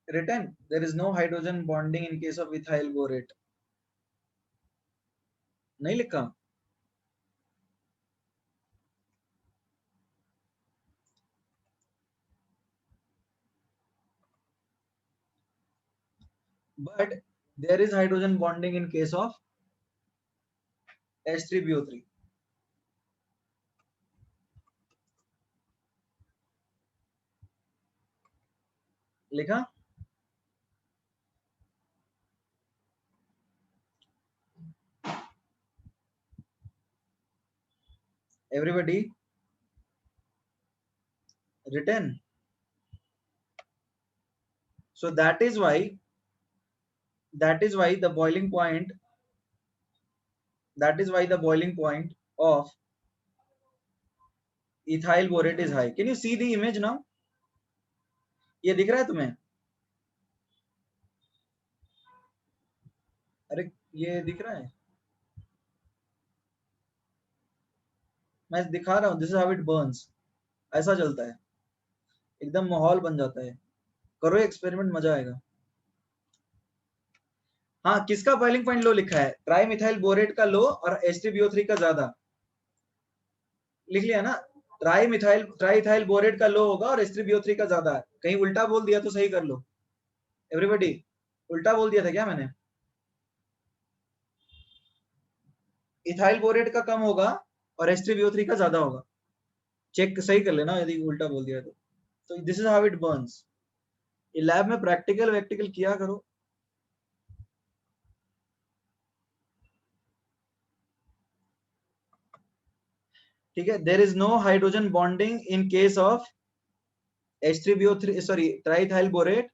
written, there is no hydrogen bonding in case of ethyl borate, नहीं लिखा? but there is hydrogen bonding in case of H3BO3, लिखा? Everybody written? So that is why the boiling point, that is why the boiling point of ethyl borate is high. Can you see the image now? ये दिख रहा है तुम्हें? अरे ये दिख रहा है, मैं दिखा रहा हूँ, this is how it Burns, ऐसा जलता है, एकदम माहौल बन जाता है। करो एक्सपेरिमेंट, मजा आएगा। हाँ, किसका बॉइलिंग पॉइंट लो लिखा है? ट्राई मिथाइल बोरेट का लो और H3BO3 का ज्यादा। लिख लिया ना, ट्राईथाइल बोरेट का लो होगा और H3BO3 का ज्यादा है। कहीं उल्टा बोल दिया तो सही कर लो एवरीबॉडी, उल्टा बोल दिया था क्या मैंने? इथाइल बोरेट का कम होगा और H3BO3 का ज्यादा होगा, चेक सही कर लेना यदि उल्टा बोल दिया तो this is how it burns. ये लैब में प्रैक्टिकल वैक्टिकल किया करो। ठीक है, there is no hydrogen bonding in case of H3BO3, sorry, triethyl borate,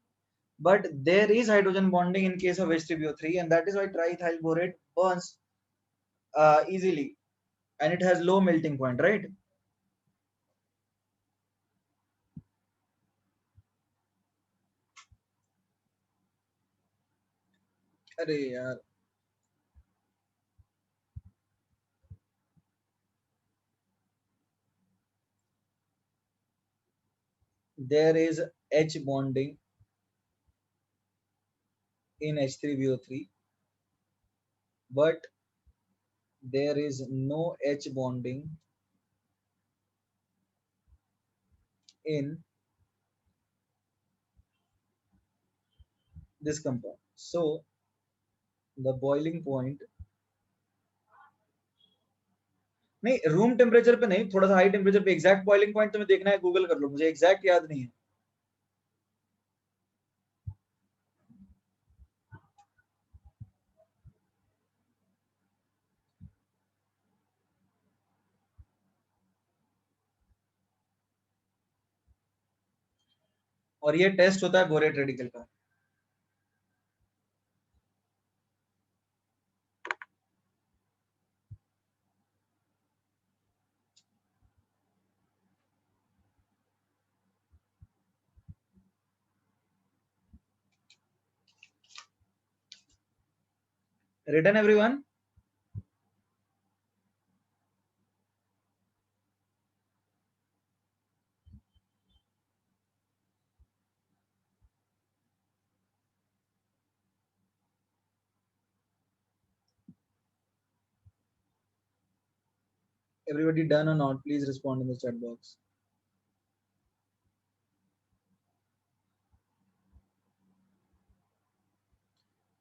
but there is hydrogen bonding in case of H3BO3, and that is why triethyl borate burns easily, and it has low melting point, right? अरे यार, there is H bonding in H3BO3, but there is no H bonding in this compound. So the boiling point, नहीं room temperature पे नहीं, थोड़ा सा high temperature पे, exact boiling point तुम्हें देखना है गूगल कर लो, मुझे एग्जैक्ट याद नहीं है। और ये टेस्ट होता है बोरेट रेडिकल का। Written everyone? Everybody done or not? Please respond in the chat box.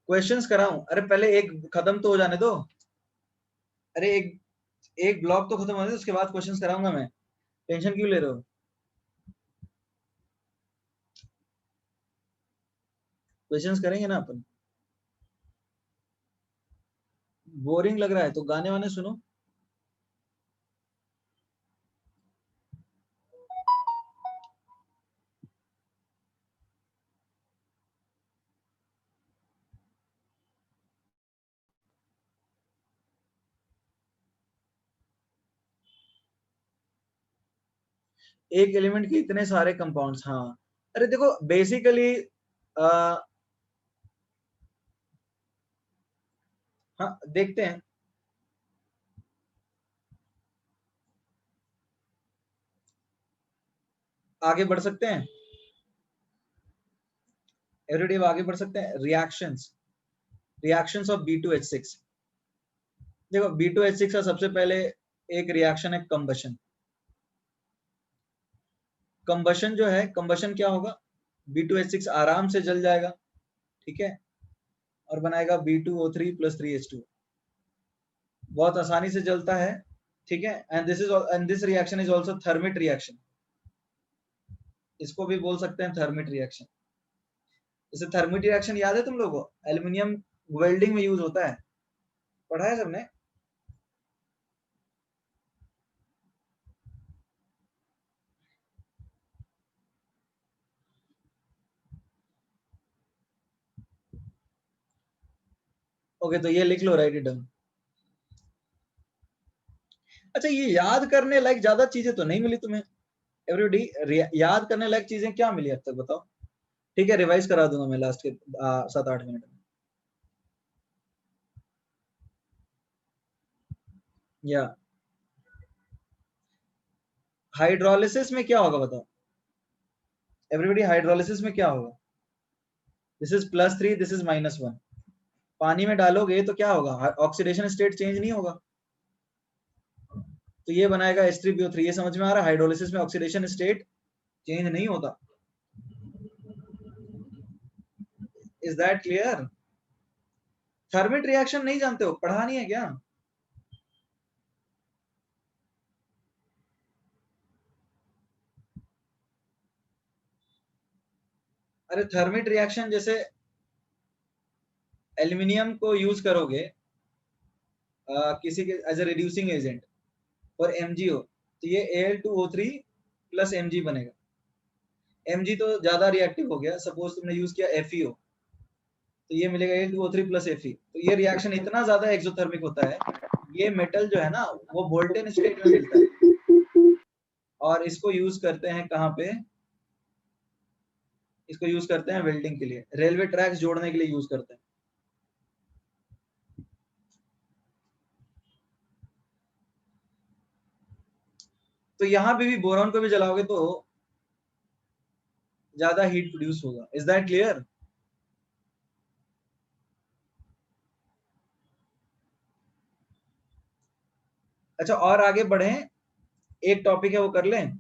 Questions कराऊं? अरे पहले एक खत्म तो हो जाने दो। अरे एक ब्लॉक तो खत्म होने दो, उसके बाद क्वेश्चंस कराऊंगा मैं। टेंशन क्यों ले रहे हो? क्वेश्चंस करेंगे ना अपन। बोरिंग लग रहा है तो गाने वाने सुनो। एक एलिमेंट के इतने सारे कंपाउंड्स, हाँ। अरे देखो बेसिकली हाँ देखते हैं। आगे बढ़ सकते हैं एवरीडे, आगे बढ़ सकते हैं। Reactions of B2H6। देखो B2H6 का सबसे पहले एक रिएक्शन है कंबशन। कंबशन जो है, कंबशन क्या होगा, B2H6 आराम से जल जाएगा, ठीक है, और बनाएगा B2O3 + 3H2। बहुत आसानी से जलता है, ठीक है। And this reaction is also thermite reaction. इसको भी बोल सकते हैं थर्मिट रिएक्शन। जैसे थर्मिट रिएक्शन याद है तुम लोगों को, एल्युमिनियम वेल्डिंग में यूज होता है, पढ़ा है सबने। ओके तो ये लिख लो, राइट इट डाउन। अच्छा ये याद करने लायक ज्यादा चीजें तो नहीं मिली तुम्हें एवरीबॉडी? याद करने लायक चीजें क्या मिली अब तक बताओ? ठीक है, रिवाइज करा दूंगा मैं लास्ट के 7-8 मिनट में। या हाइड्रोलिसिस में क्या होगा बताओ एवरीबॉडी? हाइड्रोलिसिस में क्या होगा? This is +3, this is -1। पानी में डालोगे तो क्या होगा? ऑक्सीडेशन स्टेट चेंज नहीं होगा। तो ये बनाएगा H3PO3। ये समझ में आ रहा है? हाइड्रोलिसिस में ऑक्सीडेशन स्टेट चेंज नहीं होता। Is that clear? Thermite reaction नहीं जानते हो? पढ़ा नहीं है क्या? अरे थर्मिट रिएक्शन जैसे एल्यूमिनियम को यूज करोगे किसी के एज ए रिड्यूसिंग एजेंट और MgO, तो ये Al2O3 प्लस Mg बनेगा। Mg तो ज्यादा रिएक्टिव हो गया, सपोज तुमने यूज किया FeO, तो ये मिलेगा Al2O3 प्लस Fe। तो ये रिएक्शन इतना ज्यादा एक्सोथर्मिक होता है, ये मेटल जो है ना वो बोल्टन स्टेट में मिलता है। और इसको यूज करते हैं कहाँ पे? इसको यूज करते हैं वेल्डिंग के लिए, रेलवे ट्रैक्स जोड़ने के लिए यूज करते हैं। तो यहाँ पे भी बोरॉन को भी जलाओगे तो ज्यादा हीट प्रोड्यूस होगा। Is that clear? अच्छा, और आगे बढ़े, एक टॉपिक है वो कर लें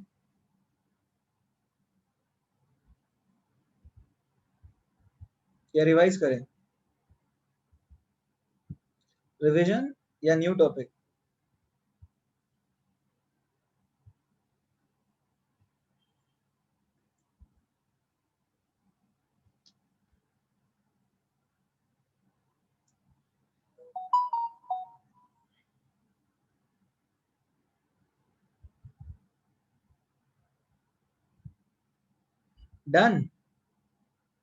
या रिवाइज करें? रिवीजन या न्यू टॉपिक? डन।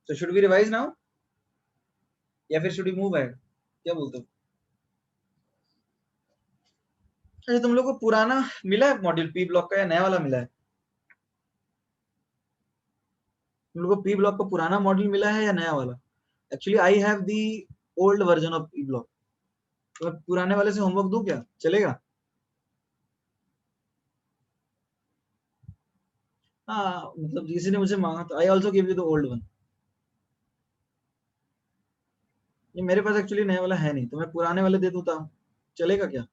तो शुड वी रिवाइज नाउ या फिर शुड वी मूव अहेड? क्या बोलते हो? अच्छा, तुम लोग को पुराना मिला है मॉड्यूल पी ब्लॉक का या नया वाला मिला है? तुम लोग को पी ब्लॉक का पुराना मॉड्यूल मिला है या नया वाला? Actually I have the old version of P block. तो मैं पुराने वाले से होमवर्क दूं क्या, चलेगा? हाँ, मतलब किसी ने मुझे मांगा तो I also give you the old one. ये मेरे पास एक्चुअली नया वाला है नहीं, तो मैं पुराने वाले दे दूं, चलेगा क्या?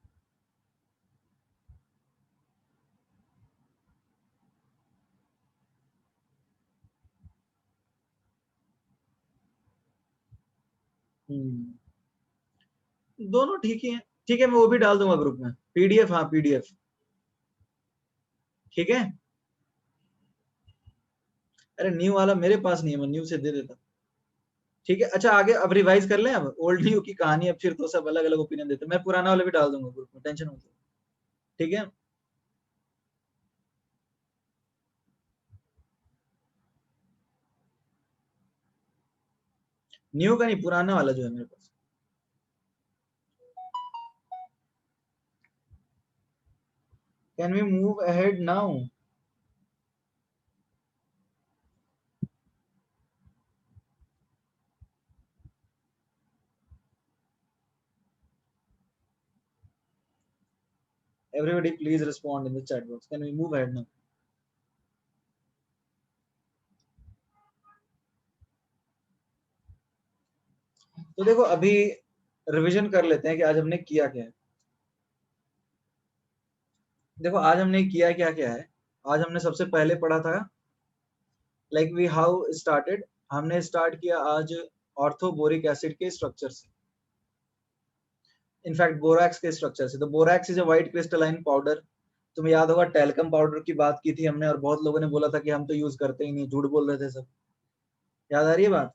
दोनों ठीक ही है। ठीक है, मैं वो भी डाल दूंगा ग्रुप में, पीडीएफ। हाँ, पीडीएफ। ठीक है। अरे न्यू वाला मेरे पास नहीं है, मैं न्यू से दे देता। ठीक है। अच्छा, आगे अब रिवाइज कर लें। अब ओल्ड न्यू की कहानी, अब फिर तो सब अलग अलग ओपिनियन देते हैं। मैं पुराना वाला भी डाल दूंगा ग्रुप में, टेंशन मत लो। ठीक है। न्यू का नहीं, पुराना वाला जो है मेरे पास। Can we move ahead now? Everybody please respond in the chat box, can we move ahead now? तो देखो, अभी रिवीजन कर लेते हैं कि आज हमने किया क्या है। देखो, आज हमने किया क्या क्या है। आज हमने सबसे पहले पढ़ा था लाइक वी हाउ स्टार्टेड। हमने स्टार्ट किया आज ऑर्थोबोरिक एसिड के स्ट्रक्चर से, इनफैक्ट बोरैक्स के स्ट्रक्चर से। तो borax is a white crystalline powder. तुम्हें याद होगा टेल्कम पाउडर की बात की थी हमने, और बहुत लोगों ने बोला था कि हम तो यूज करते ही नहीं, झूठ बोल रहे थे सब। याद आ रही है बात?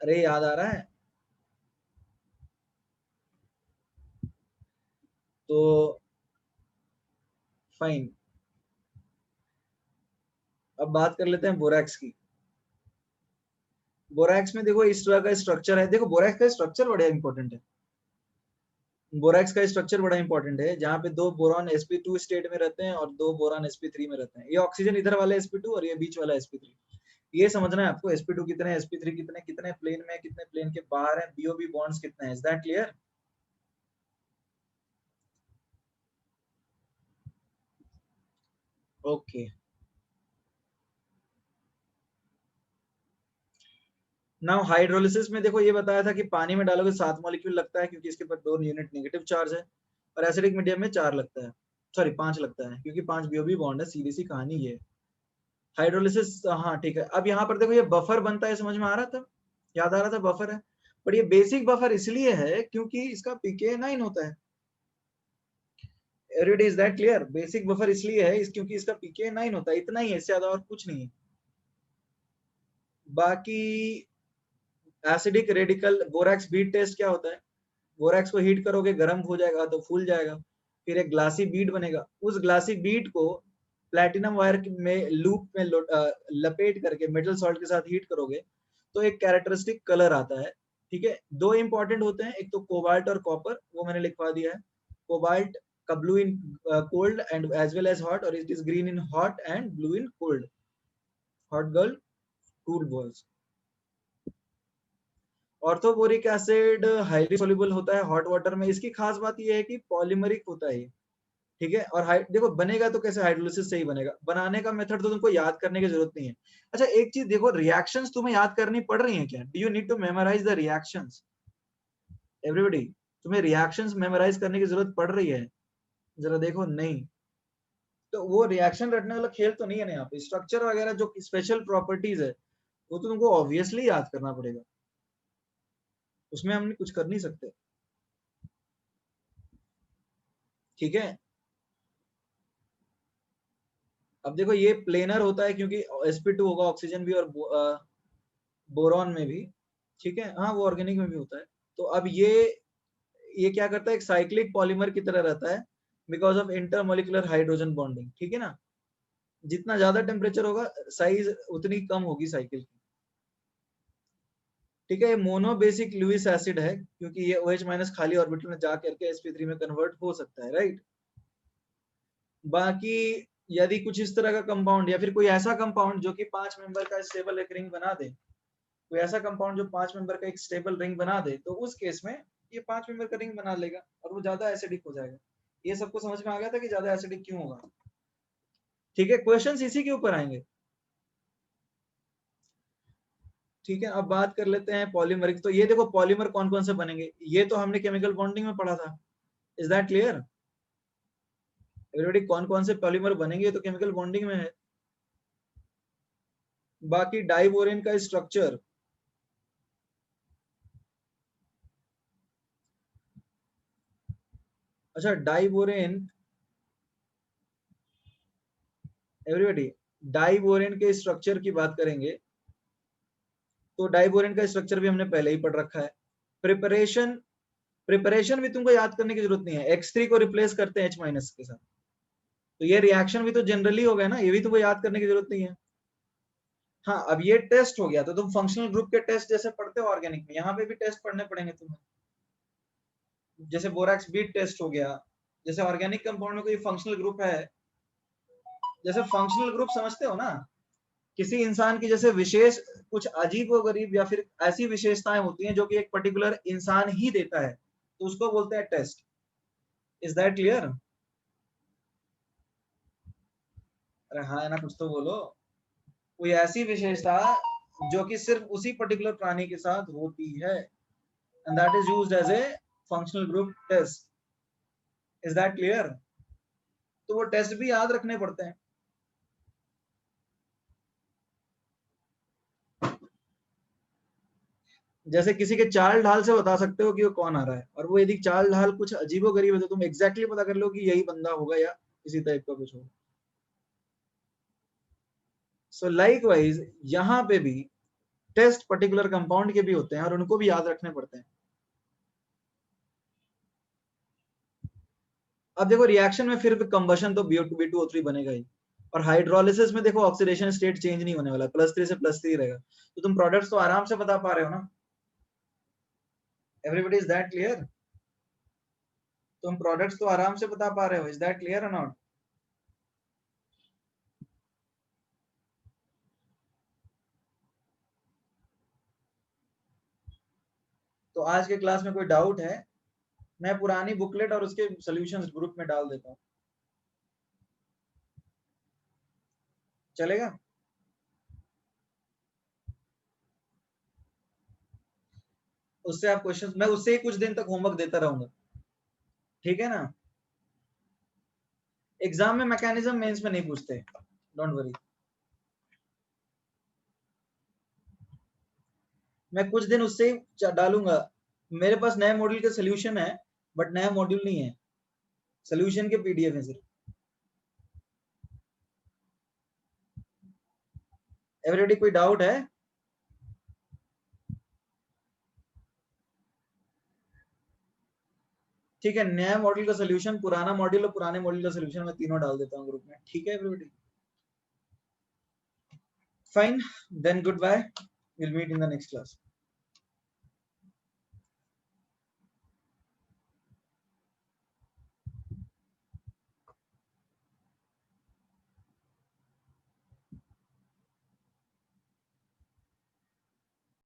अरे याद आ रहा है? तो फाइन, अब बात कर लेते हैं बोरैक्स की। बोरैक्स में देखो इस तरह का स्ट्रक्चर है। देखो, बोरैक्स का स्ट्रक्चर बड़ा इंपॉर्टेंट है। बोरैक्स का स्ट्रक्चर बड़ा इंपॉर्टेंट है, जहाँ पे दो बोरॉन sp2 स्टेट में रहते हैं और दो बोरॉन sp3 में रहते हैं। ये ऑक्सीजन इधर वाला sp2 और ये बीच वाला sp3। ये समझना है आपको, sp2 कितने, sp3 कितने, कितने प्लेन में, कितने प्लेन के बाहर है, BOB बॉन्ड्स कितने हैं। Is that clear? Okay. Now hydrolysis में देखो ये बताया था कि पानी में डालोगे 7 मॉलिक्यूल लगता है क्योंकि इसके पर 2 यूनिट नेगेटिव चार्ज है, और एसिडिक मीडियम में 4 लगता है, सॉरी 5 लगता है क्योंकि 5 बीओबी बॉन्ड है। सीधी सी कहानी ये हाइड्रोलिसिस। हाँ ठीक है। अब यहाँ पर देखो ये बफर बनता है, समझ में आ रहा था, याद आ रहा था बफर है, पर ये बेसिक बफर इसलिए है क्योंकि इसका पीके 9 होता है। Everybody is that clear? Basic buffer इसलिए है क्योंकि इसका पीके 9 होता है, इतना ही है, इससे ज्यादा और कुछ नहीं है। बाकी acidic radical borax bead test क्या होता है? बोरैक्स को हीट करोगे, गर्म हो जाएगा तो फूल जाएगा, फिर एक ग्लासी बीड बनेगा। उस ग्लासी बीड को प्लैटिनम वायर में लूप में लपेट करके मेटल सॉल्ट के साथ हीट करोगे तो एक कैरेक्टरिस्टिक कलर आता है। ठीक है, दो इंपॉर्टेंट होते हैं, एक तो कोबाल्ट और कॉपर, वो मैंने लिखवा दिया है। कोबाल्ट का blue in cold and as well as hot, और it is green in hot and blue in cold. Hot girl cool boys. Orthoboric acid highly soluble होता है हॉट वाटर में। इसकी खास बात यह है कि पॉलीमरिक होता है, ठीक है। और देखो बनेगा तो कैसे, हाइड्रोलिसिस से ही बनेगा। बनाने का मेथड तो तुमको याद करने की जरूरत नहीं है। अच्छा एक चीज देखो, रिएक्शंस तुम्हें याद करनी पड़ रही हैं क्या? Do you need to memorise the reactions? Everybody, तुम्हें रिएक्शंस मेमोराइज करने की जरूरत पड़ रही है? जरा देखो, नहीं। तो वो रिएक्शन रटने वाला खेल तो नहीं है ना यहाँ पे। स्ट्रक्चर वगैरह जो स्पेशल प्रॉपर्टीज है वो तो तुमको ऑब्वियसली याद करना पड़ेगा, उसमें हम कुछ कर नहीं सकते, ठीक है। अब देखो ये प्लेनर होता है क्योंकि sp2 होगा, ऑक्सीजन भी और बोरॉन में भी, ठीक है। हाँ वो ऑर्गेनिक में भी होता है। तो अब ये क्या करता है, एक साइक्लिक पॉलीमर की तरह रहता है because of intermolecular hydrogen bonding, ठीक है ना। जितना ज्यादा टेम्परेचर होगा साइज उतनी कम होगी साइकिल की, ठीक है। ये मोनोबेसिक लुईस एसिड है क्योंकि ये OH माइनस खाली ऑर्बिटल में जा करके sp3 में कन्वर्ट हो सकता है, राइट। बाकी यदि कुछ इस तरह का कंपाउंड या फिर कोई ऐसा कंपाउंड जो कि 5 मेंबर का स्टेबल एक रिंग बना दे, कोई ऐसा कंपाउंड जो 5 मेंबर का एक स्टेबल रिंग बना दे, तो उस केस में ये 5 मेंबर का रिंग बना लेगा और वो ज्यादा एसिडिक हो जाएगा। ये सबको समझ में आ गया था कि ज्यादा एसिडिक क्यों होगा, ठीक है। क्वेश्चंस इसी के ऊपर आएंगे, ठीक है। अब बात कर लेते हैं पॉलीमरिक। तो ये देखो पॉलीमर कौन कौन से बनेंगे, ये तो हमने केमिकल बॉन्डिंग में पढ़ा था। Is that clear everybody? कौन कौन से पॉलीमर बनेंगे तो केमिकल बॉन्डिंग में है। बाकी डाइबोरेन का स्ट्रक्चर, अच्छा डाइबोरेन, एवरीबॉडी डाइबोरेन के स्ट्रक्चर की बात करेंगे तो डाइबोरेन का स्ट्रक्चर भी हमने पहले ही पढ़ रखा है। प्रिपरेशन, प्रिपरेशन भी तुमको याद करने की जरूरत नहीं है। X3 को रिप्लेस करते हैं H माइनस के साथ, तो ये रिएक्शन भी तो जनरली हो गया ना, ये भी तुमको याद करने की जरूरत नहीं है। हाँ अब ये टेस्ट हो गया तो तुम फंक्शनल ग्रुप के टेस्ट जैसे पढ़ते हो ऑर्गेनिक में, यहाँ पे भी टेस्ट पढ़ने पड़ेंगे तुम्हें। जैसे बोरैक्स बीट टेस्ट हो गया, जैसे ऑर्गेनिक कंपाउंड में कोई फंक्शनल ग्रुप है, जैसे फंक्शनल ग्रुप समझते हो ना, किसी इंसान की जैसे विशेष कुछ अजीब व गरीब या फिर ऐसी विशेषताएं होती हैं जो कि एक पर्टिकुलर इंसान ही देता है, तो उसको बोलते हैं टेस्ट। Is that clear? अरे हाँ है ना, कुछ तो बोलो। कोई ऐसी विशेषता जो कि सिर्फ उसी पर्टिकुलर प्राणी के साथ होती है, and that is used as a functional group test. Is that clear? तो वो टेस्ट भी याद रखने पड़ते हैं। जैसे किसी के चाल ढाल से बता सकते हो कि वो कौन आ रहा है, और वो यदि चाल ढाल कुछ अजीबो गरीब है तो तुम एग्जैक्टली पता कर लो कि यही बंदा होगा या इसी टाइप का कुछ होगा। सो लाइकवाइज यहाँ पे भी टेस्ट पर्टिकुलर कंपाउंड के भी होते हैं और उनको भी याद रखने पड़ते हैं। अब देखो रिएक्शन में फिर कंबशन तो B2O3 बनेगा ही, और हाइड्रोलिसिस में देखो ऑक्सीडेशन स्टेट चेंज नहीं होने वाला, +3 से +3 रहेगा, तो तुम प्रोडक्ट्स तो आराम से बता पा रहे हो ना। Everybody is that clear? तुम प्रोडक्ट्स तो आराम से बता पा रहे हो, इज दैट क्लियर और नॉट? तो आज के क्लास में कोई डाउट है? मैं पुरानी बुकलेट और उसके सॉल्यूशंस ग्रुप में डाल देता हूँ, चलेगा? उससे आप क्वेश्चन, मैं उससे ही कुछ दिन तक होमवर्क देता रहूंगा, ठीक है ना। एग्जाम में मैकेनिज्म मेंस में नहीं पूछते, डोंट वरी। मैं कुछ दिन उससे ही डालूंगा। मेरे पास नए मॉड्यूल के सोल्यूशन है, बट नया मॉड्यूल नहीं है, सोल्यूशन के पीडीएफ है सिर्फ। एवरीबॉडी कोई डाउट है? ठीक है, नया मॉड्यूल का सोल्यूशन, पुराना मॉड्यूल और पुराने मॉड्यूल का सोल्यूशन मैं तीनों डाल देता हूँ ग्रुप में, ठीक है everybody? Fine, then goodbye, will meet in the next class.